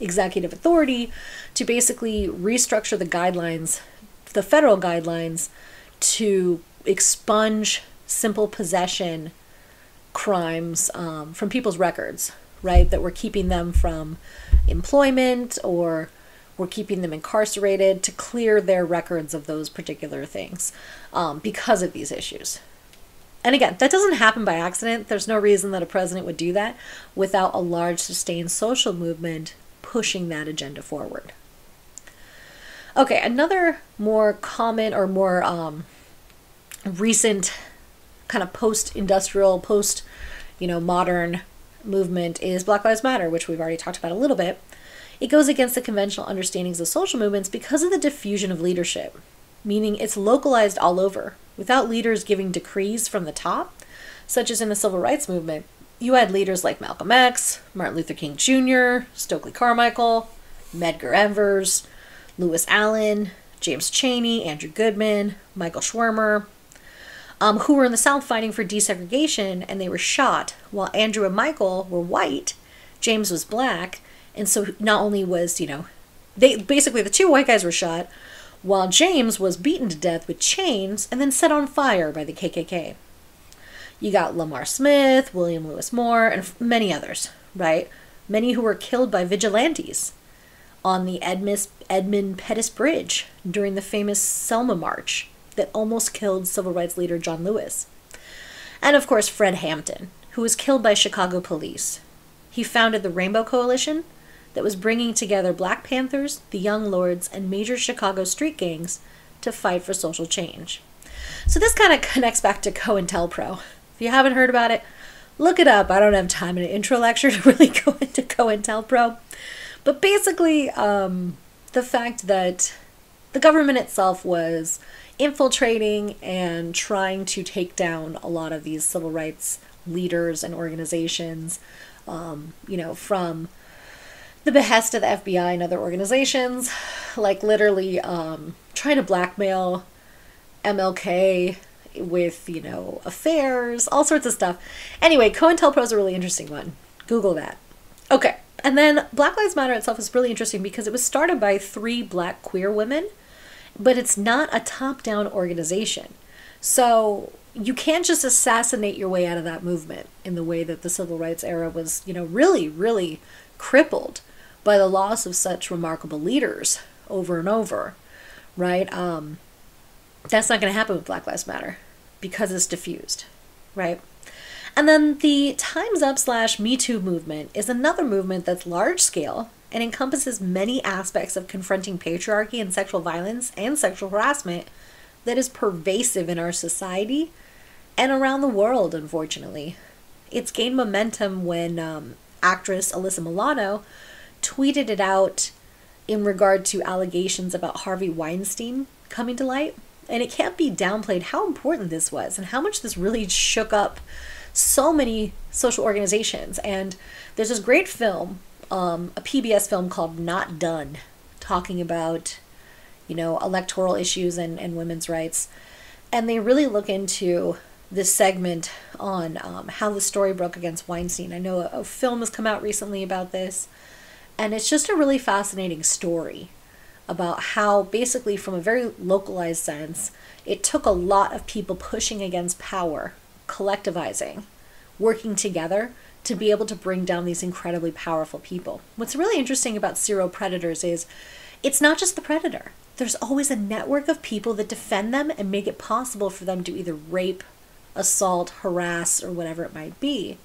executive authority to basically restructure the guidelines, the federal guidelines, to expunge simple possession crimes from people's records, right? That were keeping them from employment or were keeping them incarcerated, to clear their records of those particular things because of these issues. And again, that doesn't happen by accident. There's no reason that a president would do that without a large, sustained social movement pushing that agenda forward. Okay, another more common or more recent kind of post-industrial, modern movement is Black Lives Matter, which we've already talked about a little bit. It goes against the conventional understandings of social movements because of the diffusion of leadership, meaning it's localized all over. Without leaders giving decrees from the top, such as in the civil rights movement, you had leaders like Malcolm X, Martin Luther King Jr., Stokely Carmichael, Medgar Evers, Lewis Allen, James Chaney, Andrew Goodman, Michael Schwimmer, who were in the South fighting for desegregation, and they were shot. While Andrew and Michael were white, James was black, and so not only was, the two white guys were shot, while James was beaten to death with chains and then set on fire by the KKK. You got Lamar Smith, William Lewis Moore, and many others, right? Many who were killed by vigilantes on the Edmund Pettus Bridge during the famous Selma March that almost killed civil rights leader John Lewis. And of course, Fred Hampton, who was killed by Chicago police. He founded the Rainbow Coalition that was bringing together Black Panthers, the Young Lords, and major Chicago street gangs to fight for social change. So this kind of connects back to COINTELPRO. If you haven't heard about it, look it up. I don't have time in an intro lecture to really go into COINTELPRO. But basically, the fact that the government itself was infiltrating and trying to take down a lot of these civil rights leaders and organizations, from the behest of the FBI and other organizations, like literally trying to blackmail MLK with, affairs, all sorts of stuff. Anyway, COINTELPRO is a really interesting one. Google that. Okay, and then Black Lives Matter itself is really interesting because it was started by 3 Black queer women, but it's not a top-down organization. So you can't just assassinate your way out of that movement in the way that the civil rights era was, really, really crippled by the loss of such remarkable leaders over and over, right? That's not going to happen with Black Lives Matter because it's diffused, right? And then the Time's Up / Me Too movement is another movement that's large scale and encompasses many aspects of confronting patriarchy and sexual violence and sexual harassment that is pervasive in our society and around the world, unfortunately. It's gained momentum when actress Alyssa Milano tweeted it out in regard to allegations about Harvey Weinstein coming to light. And it can't be downplayed how important this was and how much this really shook up so many social organizations. And there's this great film, a PBS film called Not Done, talking about, electoral issues and women's rights. And they really look into this segment on how the story broke against Weinstein. I know a film has come out recently about this. And it's just a really fascinating story about how basically from a very localized sense, it took a lot of people pushing against power, collectivizing, working together to be able to bring down these incredibly powerful people. What's really interesting about serial predators is it's not just the predator. There's always a network of people that defend them and make it possible for them to either rape, assault, harass, or whatever it might be.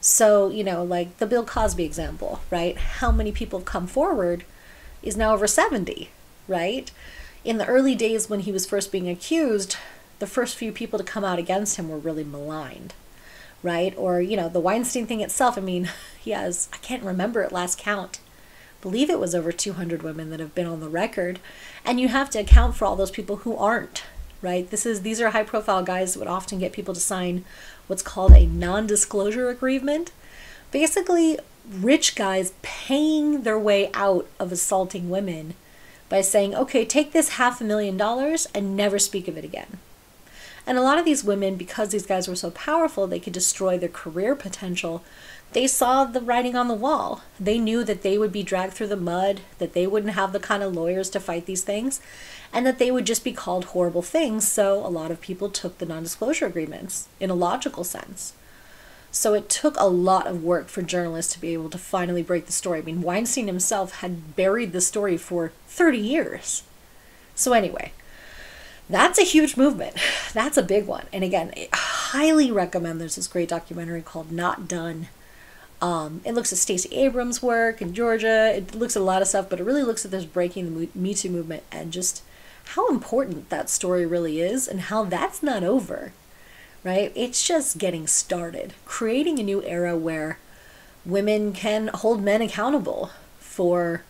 So, like the Bill Cosby example, right? How many people have come forward is now over 70, right? In the early days when he was first being accused, the first few people to come out against him were really maligned, right? Or, the Weinstein thing itself, I mean, he has, I can't remember at last count, believe it was over 200 women that have been on the record. And you have to account for all those people who aren't, right? These are high profile guys that would often get people to sign what's called a non-disclosure agreement. Basically, rich guys paying their way out of assaulting women by saying, okay, take this $500,000 and never speak of it again. And a lot of these women, because these guys were so powerful, they could destroy their career potential. They saw the writing on the wall. They knew that they would be dragged through the mud, that they wouldn't have the kind of lawyers to fight these things, and that they would just be called horrible things. So a lot of people took the non-disclosure agreements in a logical sense. So it took a lot of work for journalists to be able to finally break the story. I mean, Weinstein himself had buried the story for 30 years. So anyway, that's a huge movement. That's a big one. And again, I highly recommend, there's this great documentary called Not Done. It looks at Stacey Abrams' work in Georgia. It looks at a lot of stuff, but it really looks at this breaking the Me Too movement and just how important that story really is and how that's not over. Right? It's just getting started, creating a new era where women can hold men accountable for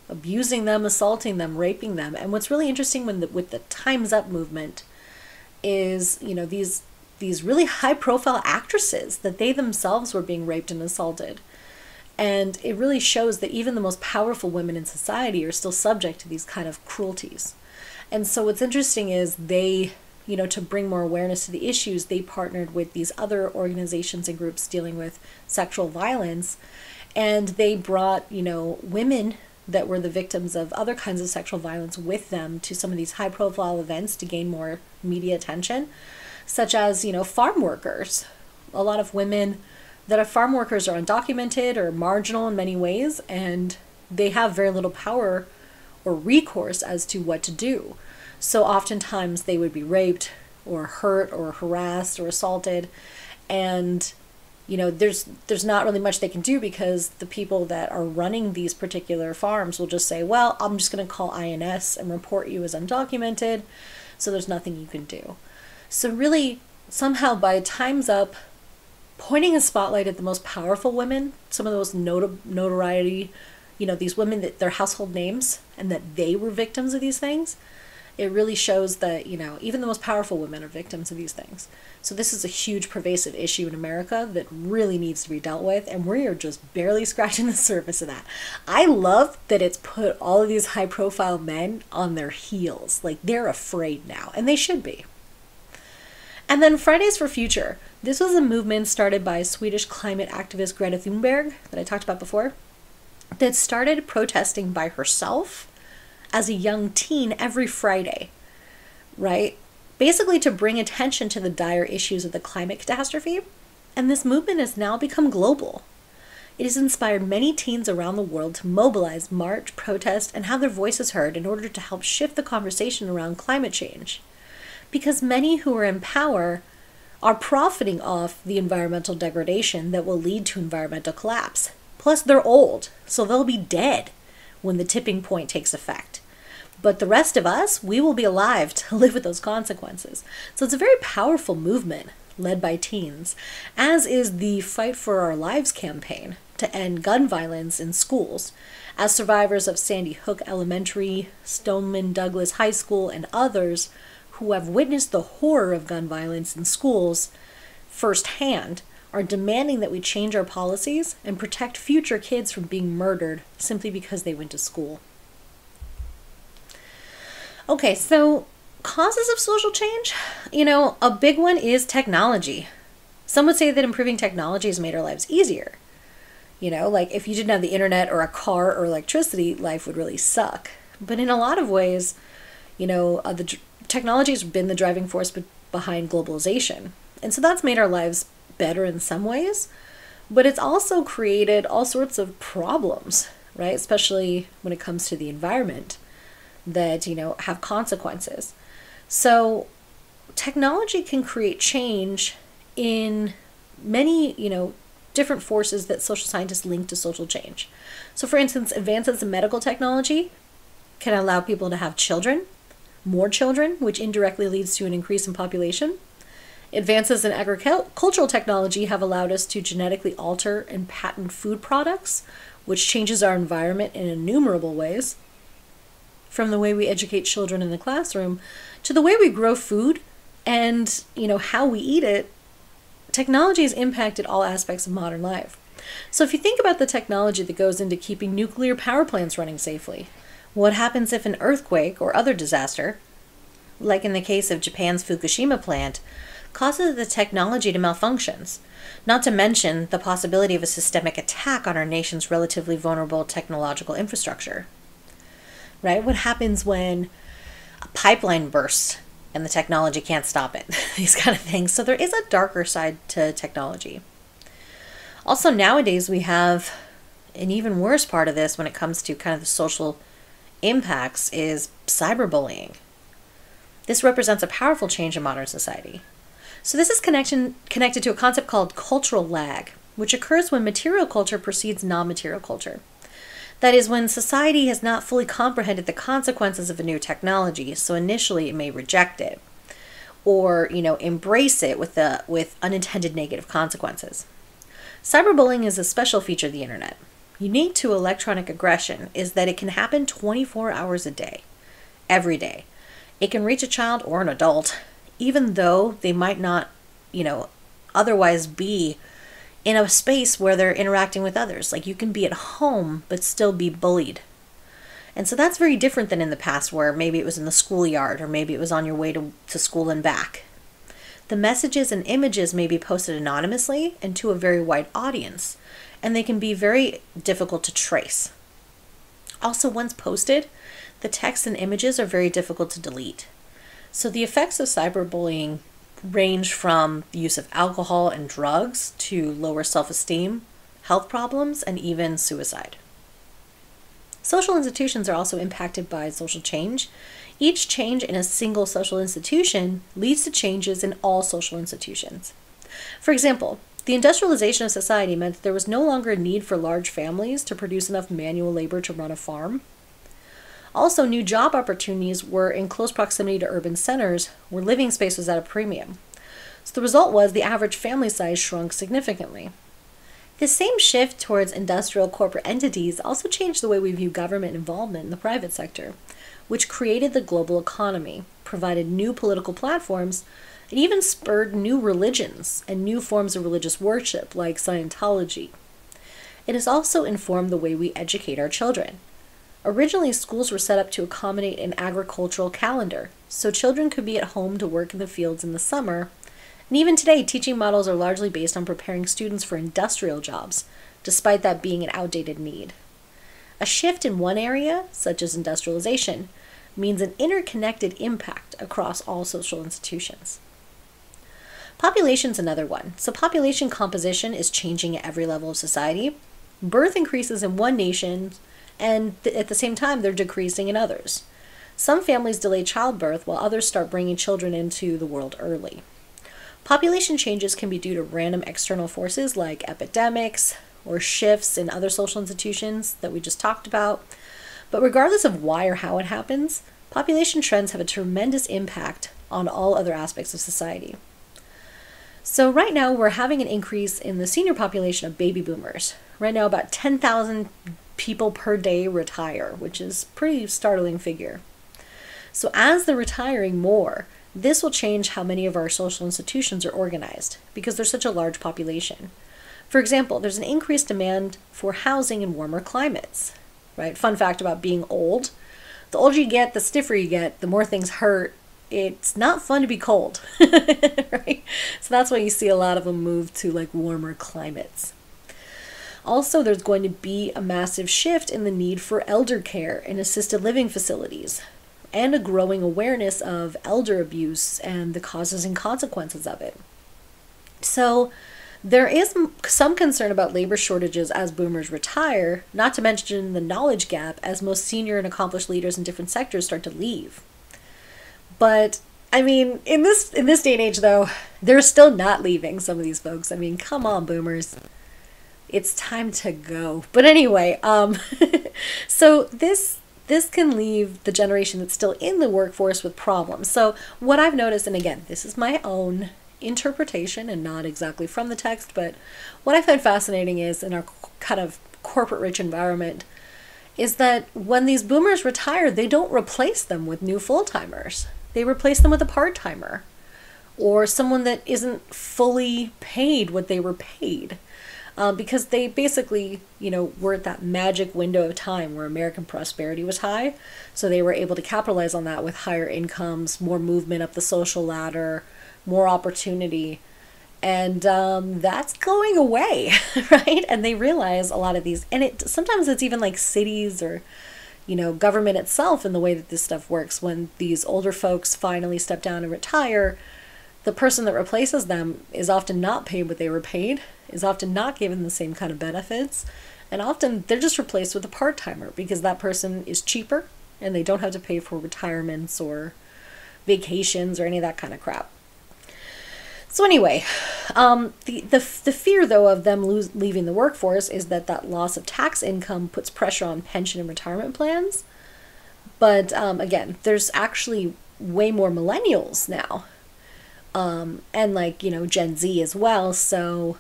abusing them, assaulting them, raping them. And what's really interesting with the Time's Up movement is, these really high profile actresses, that they themselves were being raped and assaulted. And it really shows that even the most powerful women in society are still subject to these kind of cruelties. And so what's interesting is they, to bring more awareness to the issues, they partnered with these other organizations and groups dealing with sexual violence. And they brought, women that were the victims of other kinds of sexual violence with them to some of these high profile events to gain more media attention, such as, farm workers. A lot of women that are farm workers are undocumented or marginal in many ways, and they have very little power or recourse as to what to do. So oftentimes they would be raped or hurt or harassed or assaulted. And, there's not really much they can do because the people that are running these particular farms will just say, well, I'm just going to call INS and report you as undocumented. So there's nothing you can do. So really, somehow by Time's Up, pointing a spotlight at the most powerful women, some of those notoriety, these women that they're household names and that they were victims of these things, it really shows that, even the most powerful women are victims of these things. So this is a huge pervasive issue in America that really needs to be dealt with, and we are just barely scratching the surface of that. I love that it's put all of these high profile men on their heels. Like, they're afraid now, and they should be. And then Fridays for Future. This was a movement started by Swedish climate activist Greta Thunberg that I talked about before, that started protesting by herself as a young teen every Friday, right? Basically to bring attention to the dire issues of the climate catastrophe. And this movement has now become global. It has inspired many teens around the world to mobilize, march, protest, and have their voices heard in order to help shift the conversation around climate change. Because many who are in power are profiting off the environmental degradation that will lead to environmental collapse. Plus, they're old, so they'll be dead when the tipping point takes effect. But the rest of us, we will be alive to live with those consequences. So it's a very powerful movement led by teens, as is the Fight for Our Lives campaign to end gun violence in schools, as survivors of Sandy Hook Elementary, Stoneman Douglas High School, and others who have witnessed the horror of gun violence in schools firsthand are demanding that we change our policies and protect future kids from being murdered simply because they went to school. Okay, so causes of social change, a big one is technology. Some would say that improving technology has made our lives easier. Like if you didn't have the internet or a car or electricity, life would really suck. But in a lot of ways, the technology has been the driving force behind globalization. And so that's made our lives better in some ways, but it's also created all sorts of problems, right? Especially when it comes to the environment that, have consequences. So technology can create change in many, different forces that social scientists link to social change. So for instance, advances in medical technology can allow people to have children, more children, which indirectly leads to an increase in population. Advances in agricultural technology have allowed us to genetically alter and patent food products, which changes our environment in innumerable ways. From the way we educate children in the classroom to the way we grow food and, how we eat it, technology has impacted all aspects of modern life. So if you think about the technology that goes into keeping nuclear power plants running safely, what happens if an earthquake or other disaster, like in the case of Japan's Fukushima plant, causes the technology to malfunctions, not to mention the possibility of a systemic attack on our nation's relatively vulnerable technological infrastructure? Right? What happens when a pipeline bursts and the technology can't stop it? These kind of things. So there is a darker side to technology. Also, nowadays we have an even worse part of this when it comes to kind of the social impacts is cyberbullying. This represents a powerful change in modern society. So this is connected to a concept called cultural lag, which occurs when material culture precedes non-material culture. That is, when society has not fully comprehended the consequences of a new technology, so initially it may reject it or, embrace it with unintended negative consequences. Cyberbullying is a special feature of the internet. Unique to electronic aggression is that it can happen 24 hours a day, every day. It can reach a child or an adult, even though they might not, otherwise be in a space where they're interacting with others. Like, you can be at home but still be bullied. And so that's very different than in the past, where maybe it was in the schoolyard or maybe it was on your way to school and back. The messages and images may be posted anonymously and to a very wide audience, and they can be very difficult to trace. Also, once posted, the text and images are very difficult to delete. So the effects of cyberbullying range from the use of alcohol and drugs to lower self-esteem, health problems, and even suicide. Social institutions are also impacted by social change. Each change in a single social institution leads to changes in all social institutions. For example, the industrialization of society meant that there was no longer a need for large families to produce enough manual labor to run a farm. Also, new job opportunities were in close proximity to urban centers where living space was at a premium. So the result was the average family size shrunk significantly. This same shift towards industrial corporate entities also changed the way we view government involvement in the private sector, which created the global economy, provided new political platforms, and even spurred new religions and new forms of religious worship like Scientology. It has also informed the way we educate our children. Originally, schools were set up to accommodate an agricultural calendar, so children could be at home to work in the fields in the summer. And even today, teaching models are largely based on preparing students for industrial jobs, despite that being an outdated need. A shift in one area, such as industrialization, means an interconnected impact across all social institutions. Population's another one. So population composition is changing at every level of society. Birth increases in one nation, and at the same time, they're decreasing in others. Some families delay childbirth, while others start bringing children into the world early. Population changes can be due to random external forces like epidemics or shifts in other social institutions that we just talked about. But regardless of why or how it happens, population trends have a tremendous impact on all other aspects of society. So right now, we're having an increase in the senior population of baby boomers. Right now, about 10,000 people per day retire, which is a pretty startling figure. So as they're retiring more, this will change how many of our social institutions are organized because there's such a large population. For example, there's an increased demand for housing in warmer climates, right? Fun fact about being old: the older you get, the stiffer you get, the more things hurt. It's not fun to be cold, right? So that's why you see a lot of them move to like warmer climates. Also, there's going to be a massive shift in the need for elder care in assisted living facilities, and a growing awareness of elder abuse and the causes and consequences of it. So there is some concern about labor shortages as boomers retire, not to mention the knowledge gap as most senior and accomplished leaders in different sectors start to leave. But I mean, in this day and age though, they're still not leaving, some of these folks. I mean, come on, boomers. It's time to go. But anyway, so this this can leave the generation that's still in the workforce with problems. So what I've noticed, and again, this is my own interpretation and not exactly from the text, but what I find fascinating is in our kind of corporate rich environment is that when these boomers retire, they don't replace them with new full-timers. They replace them with a part-timer or someone that isn't fully paid what they were paid. Because they basically, were at that magic window of time where American prosperity was high. So they were able to capitalize on that with higher incomes, more movement up the social ladder, more opportunity. And that's going away, right? And they realize a lot of these, and sometimes it's even like cities or, government itself in the way that this stuff works. When these older folks finally step down and retire, the person that replaces them is often not paid what they were paid, is often not given the same kind of benefits, and often they're just replaced with a part-timer because that person is cheaper and they don't have to pay for retirements or vacations or any of that kind of crap. So anyway, the fear, though, of them leaving the workforce is that loss of tax income puts pressure on pension and retirement plans. But again, there's actually way more millennials now. And Gen Z as well. So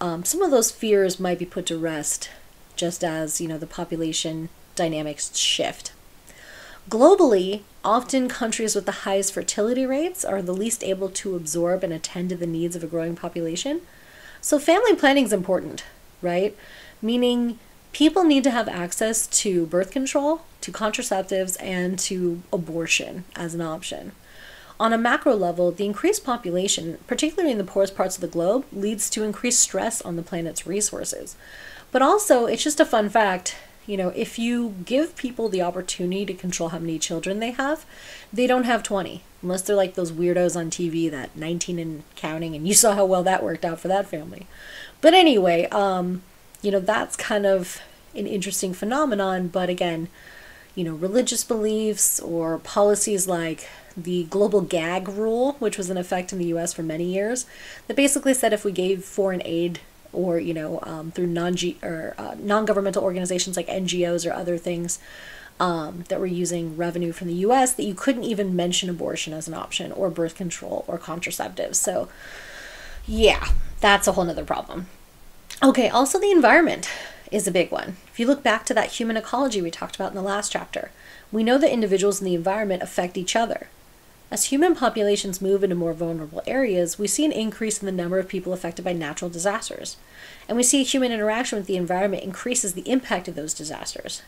some of those fears might be put to rest just as, the population dynamics shift. Globally, often countries with the highest fertility rates are the least able to absorb and attend to the needs of a growing population. So family planning is important, right? Meaning people need to have access to birth control, to contraceptives, and to abortion as an option. On a macro level, the increased population, particularly in the poorest parts of the globe, leads to increased stress on the planet's resources. But also, it's just a fun fact, if you give people the opportunity to control how many children they have, they don't have 20. Unless they're like those weirdos on TV that 19 and counting, and you saw how well that worked out for that family. But anyway, that's kind of an interesting phenomenon. But again, religious beliefs or policies like the global gag rule, which was in effect in the US for many years, that basically said if we gave foreign aid or, through non-governmental organizations like NGOs or other things that were using revenue from the US, that you couldn't even mention abortion as an option or birth control or contraceptives. So yeah, that's a whole nother problem. Okay, also the environment is a big one. If you look back to that human ecology we talked about in the last chapter, we know that individuals in the environment affect each other. As human populations move into more vulnerable areas, we see an increase in the number of people affected by natural disasters. And we see human interaction with the environment increases the impact of those disasters.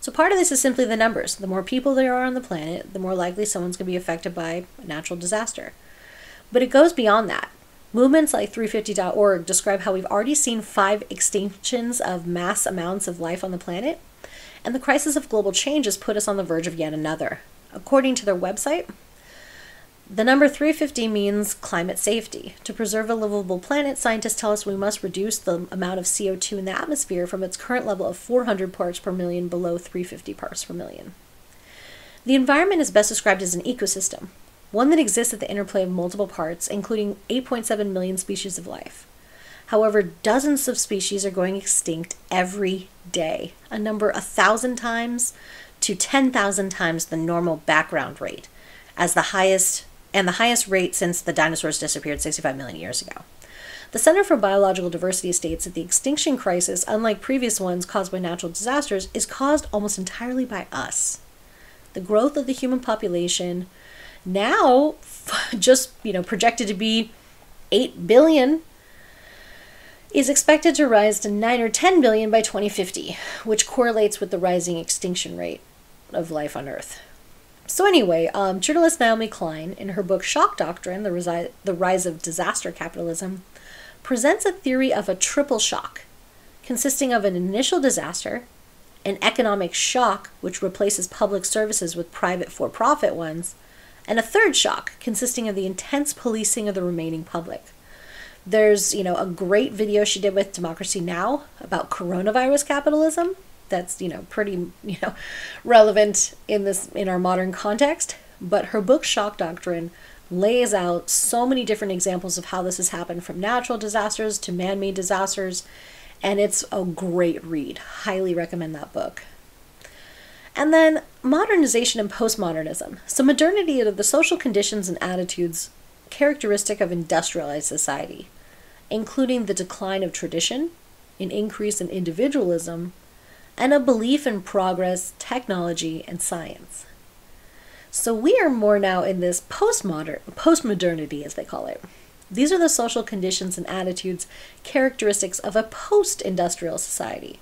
So part of this is simply the numbers. The more people there are on the planet, the more likely someone's going to be affected by a natural disaster. But it goes beyond that. Movements like 350.org describe how we've already seen 5 extinctions of mass amounts of life on the planet, and the crisis of global change has put us on the verge of yet another. According to their website, the number 350 means climate safety. To preserve a livable planet, scientists tell us we must reduce the amount of CO2 in the atmosphere from its current level of 400 parts per million below 350 parts per million. The environment is best described as an ecosystem, one that exists at the interplay of multiple parts, including 8.7 million species of life. However, dozens of species are going extinct every day, a number 1,000 times to 10,000 times the normal background rate, as the highest rate since the dinosaurs disappeared 65 million years ago. The Center for Biological Diversity states that the extinction crisis, unlike previous ones caused by natural disasters, is caused almost entirely by us. The growth of the human population, now just projected to be 8 billion, is expected to rise to 9 or 10 billion by 2050, which correlates with the rising extinction rate of life on Earth. So anyway, journalist Naomi Klein, in her book Shock Doctrine, The Rise of Disaster Capitalism, presents a theory of a triple shock, consisting of an initial disaster, an economic shock, which replaces public services with private for-profit ones, and a third shock, consisting of the intense policing of the remaining public. There's, a great video she did with Democracy Now! About coronavirus capitalism. That's, pretty, relevant in our modern context. But her book, Shock Doctrine, lays out so many different examples of how this has happened, from natural disasters to man-made disasters. And it's a great read. Highly recommend that book. And then modernization and postmodernism. So modernity are the social conditions and attitudes characteristic of industrialized society, including the decline of tradition, an increase in individualism, and a belief in progress, technology, and science. So we are more now in this postmodernity, as they call it. These are the social conditions and attitudes characteristics of a post-industrial society,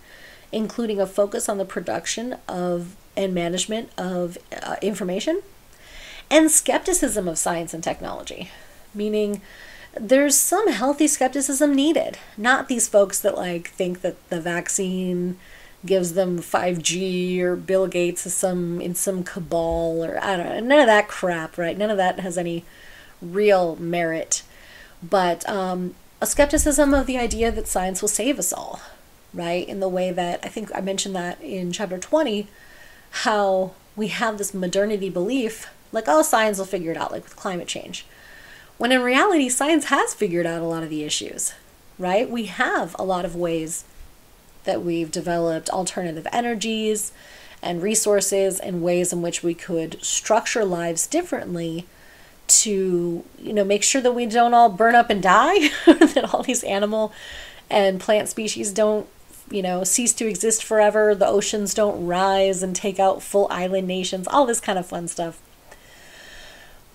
including a focus on the production of and management of information, and skepticism of science and technology, meaning there's some healthy skepticism needed. Not these folks that like think that the vaccine gives them 5G or Bill Gates is in some cabal, or I don't know, none of that crap, right? None of that has any real merit. But a skepticism of the idea that science will save us all, right? In the way that I think I mentioned that in chapter 20, how we have this modernity belief, like, oh, science will figure it out, like with climate change. When in reality, science has figured out a lot of the issues, right? We have a lot of ways that we've developed alternative energies and resources and ways in which we could structure lives differently to, make sure that we don't all burn up and die, that all these animal and plant species don't, cease to exist forever, the oceans don't rise and take out full island nations, all this kind of fun stuff.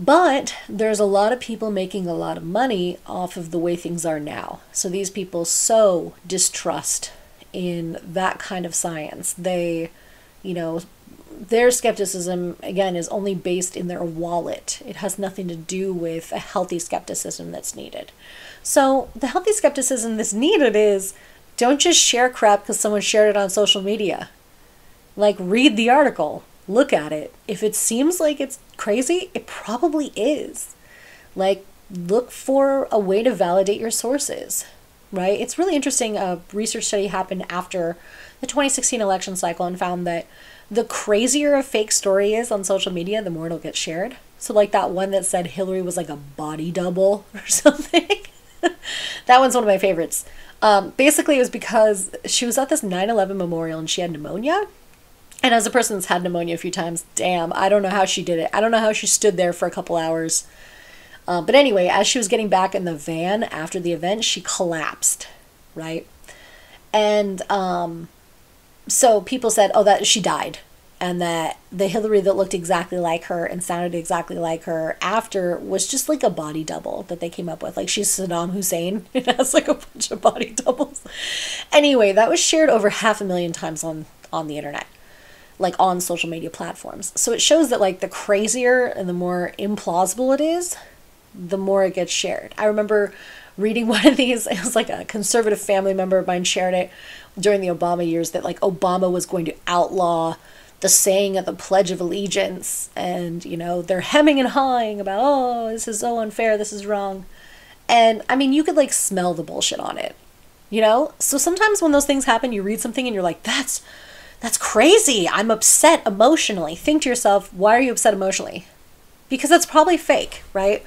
But there's a lot of people making a lot of money off of the way things are now. So these people sow distrust in that kind of science. They, their skepticism, again, is only based in their wallet. It has nothing to do with a healthy skepticism that's needed. So the healthy skepticism that's needed is, don't just share crap because someone shared it on social media. Like, read the article, look at it. If it seems like it's crazy, it probably is. Like, look for a way to validate your sources, right? It's really interesting. A research study happened after the 2016 election cycle and found that the crazier a fake story is on social media, the more it'll get shared. So like that one that said Hillary was like a body double or something. That one's one of my favorites. Basically, it was because she was at this 9/11 memorial and she had pneumonia. And as a person that's had pneumonia a few times, damn, I don't know how she did it. I don't know how she stood there for a couple hours. But anyway, as she was getting back in the van after the event, she collapsed, right? And so people said, oh, that she died. And that the Hillary that looked exactly like her and sounded exactly like her after was just like a body double that they came up with. Like, she's Saddam Hussein. It has like a bunch of body doubles. Anyway, that was shared over 500,000 times on the internet, like on social media platforms. So it shows that like the crazier and the more implausible it is, the more it gets shared. I remember reading one of these, it was like a conservative family member of mine shared it during the Obama years, that like Obama was going to outlaw the saying of the Pledge of Allegiance, and they're hemming and hawing about, oh, this is so unfair, this is wrong. And I mean, you could like smell the bullshit on it, so sometimes when those things happen, you read something and you're like, that's crazy, I'm upset emotionally. Think to yourself, why are you upset emotionally? Because that's probably fake, right?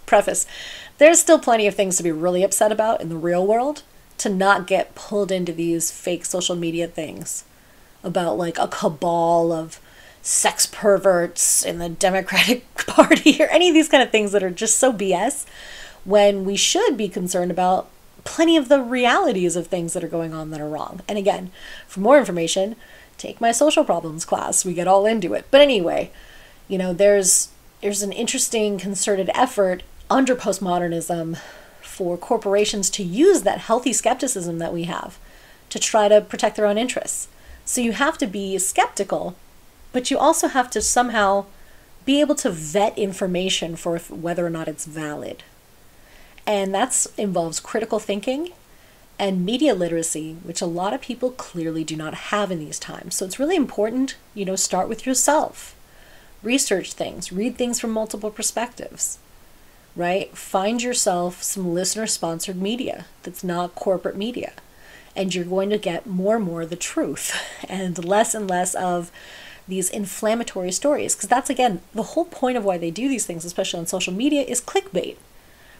Preface, there's still plenty of things to be really upset about in the real world, to not get pulled into these fake social media things about like a cabal of sex perverts in the Democratic Party or any of these kind of things that are just so BS, when we should be concerned about plenty of the realities of things that are going on that are wrong. And again, for more information, take my social problems class. We get all into it. But anyway, there's an interesting concerted effort under postmodernism for corporations to use that healthy skepticism that we have to try to protect their own interests. So you have to be skeptical, but you also have to somehow be able to vet information for whether or not it's valid. And that involves critical thinking and media literacy, which a lot of people clearly do not have in these times. So it's really important, start with yourself. Research things, read things from multiple perspectives, right? Find yourself some listener-sponsored media that's not corporate media. And you're going to get more and more the truth and less of these inflammatory stories. Because that's, again, the whole point of why they do these things, especially on social media, is clickbait,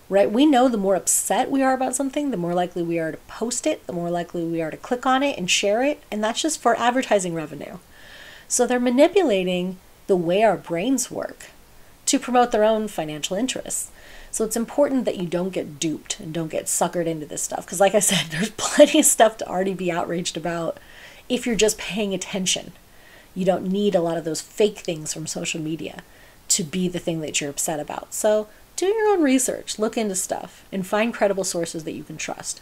right? We know the more upset we are about something, the more likely we are to post it, the more likely we are to click on it and share it. And that's just for advertising revenue. So they're manipulating the way our brains work to promote their own financial interests. So it's important that you don't get duped and don't get suckered into this stuff. Because like I said, there's plenty of stuff to already be outraged about if you're just paying attention. You don't need a lot of those fake things from social media to be the thing that you're upset about. So do your own research, look into stuff, and find credible sources that you can trust.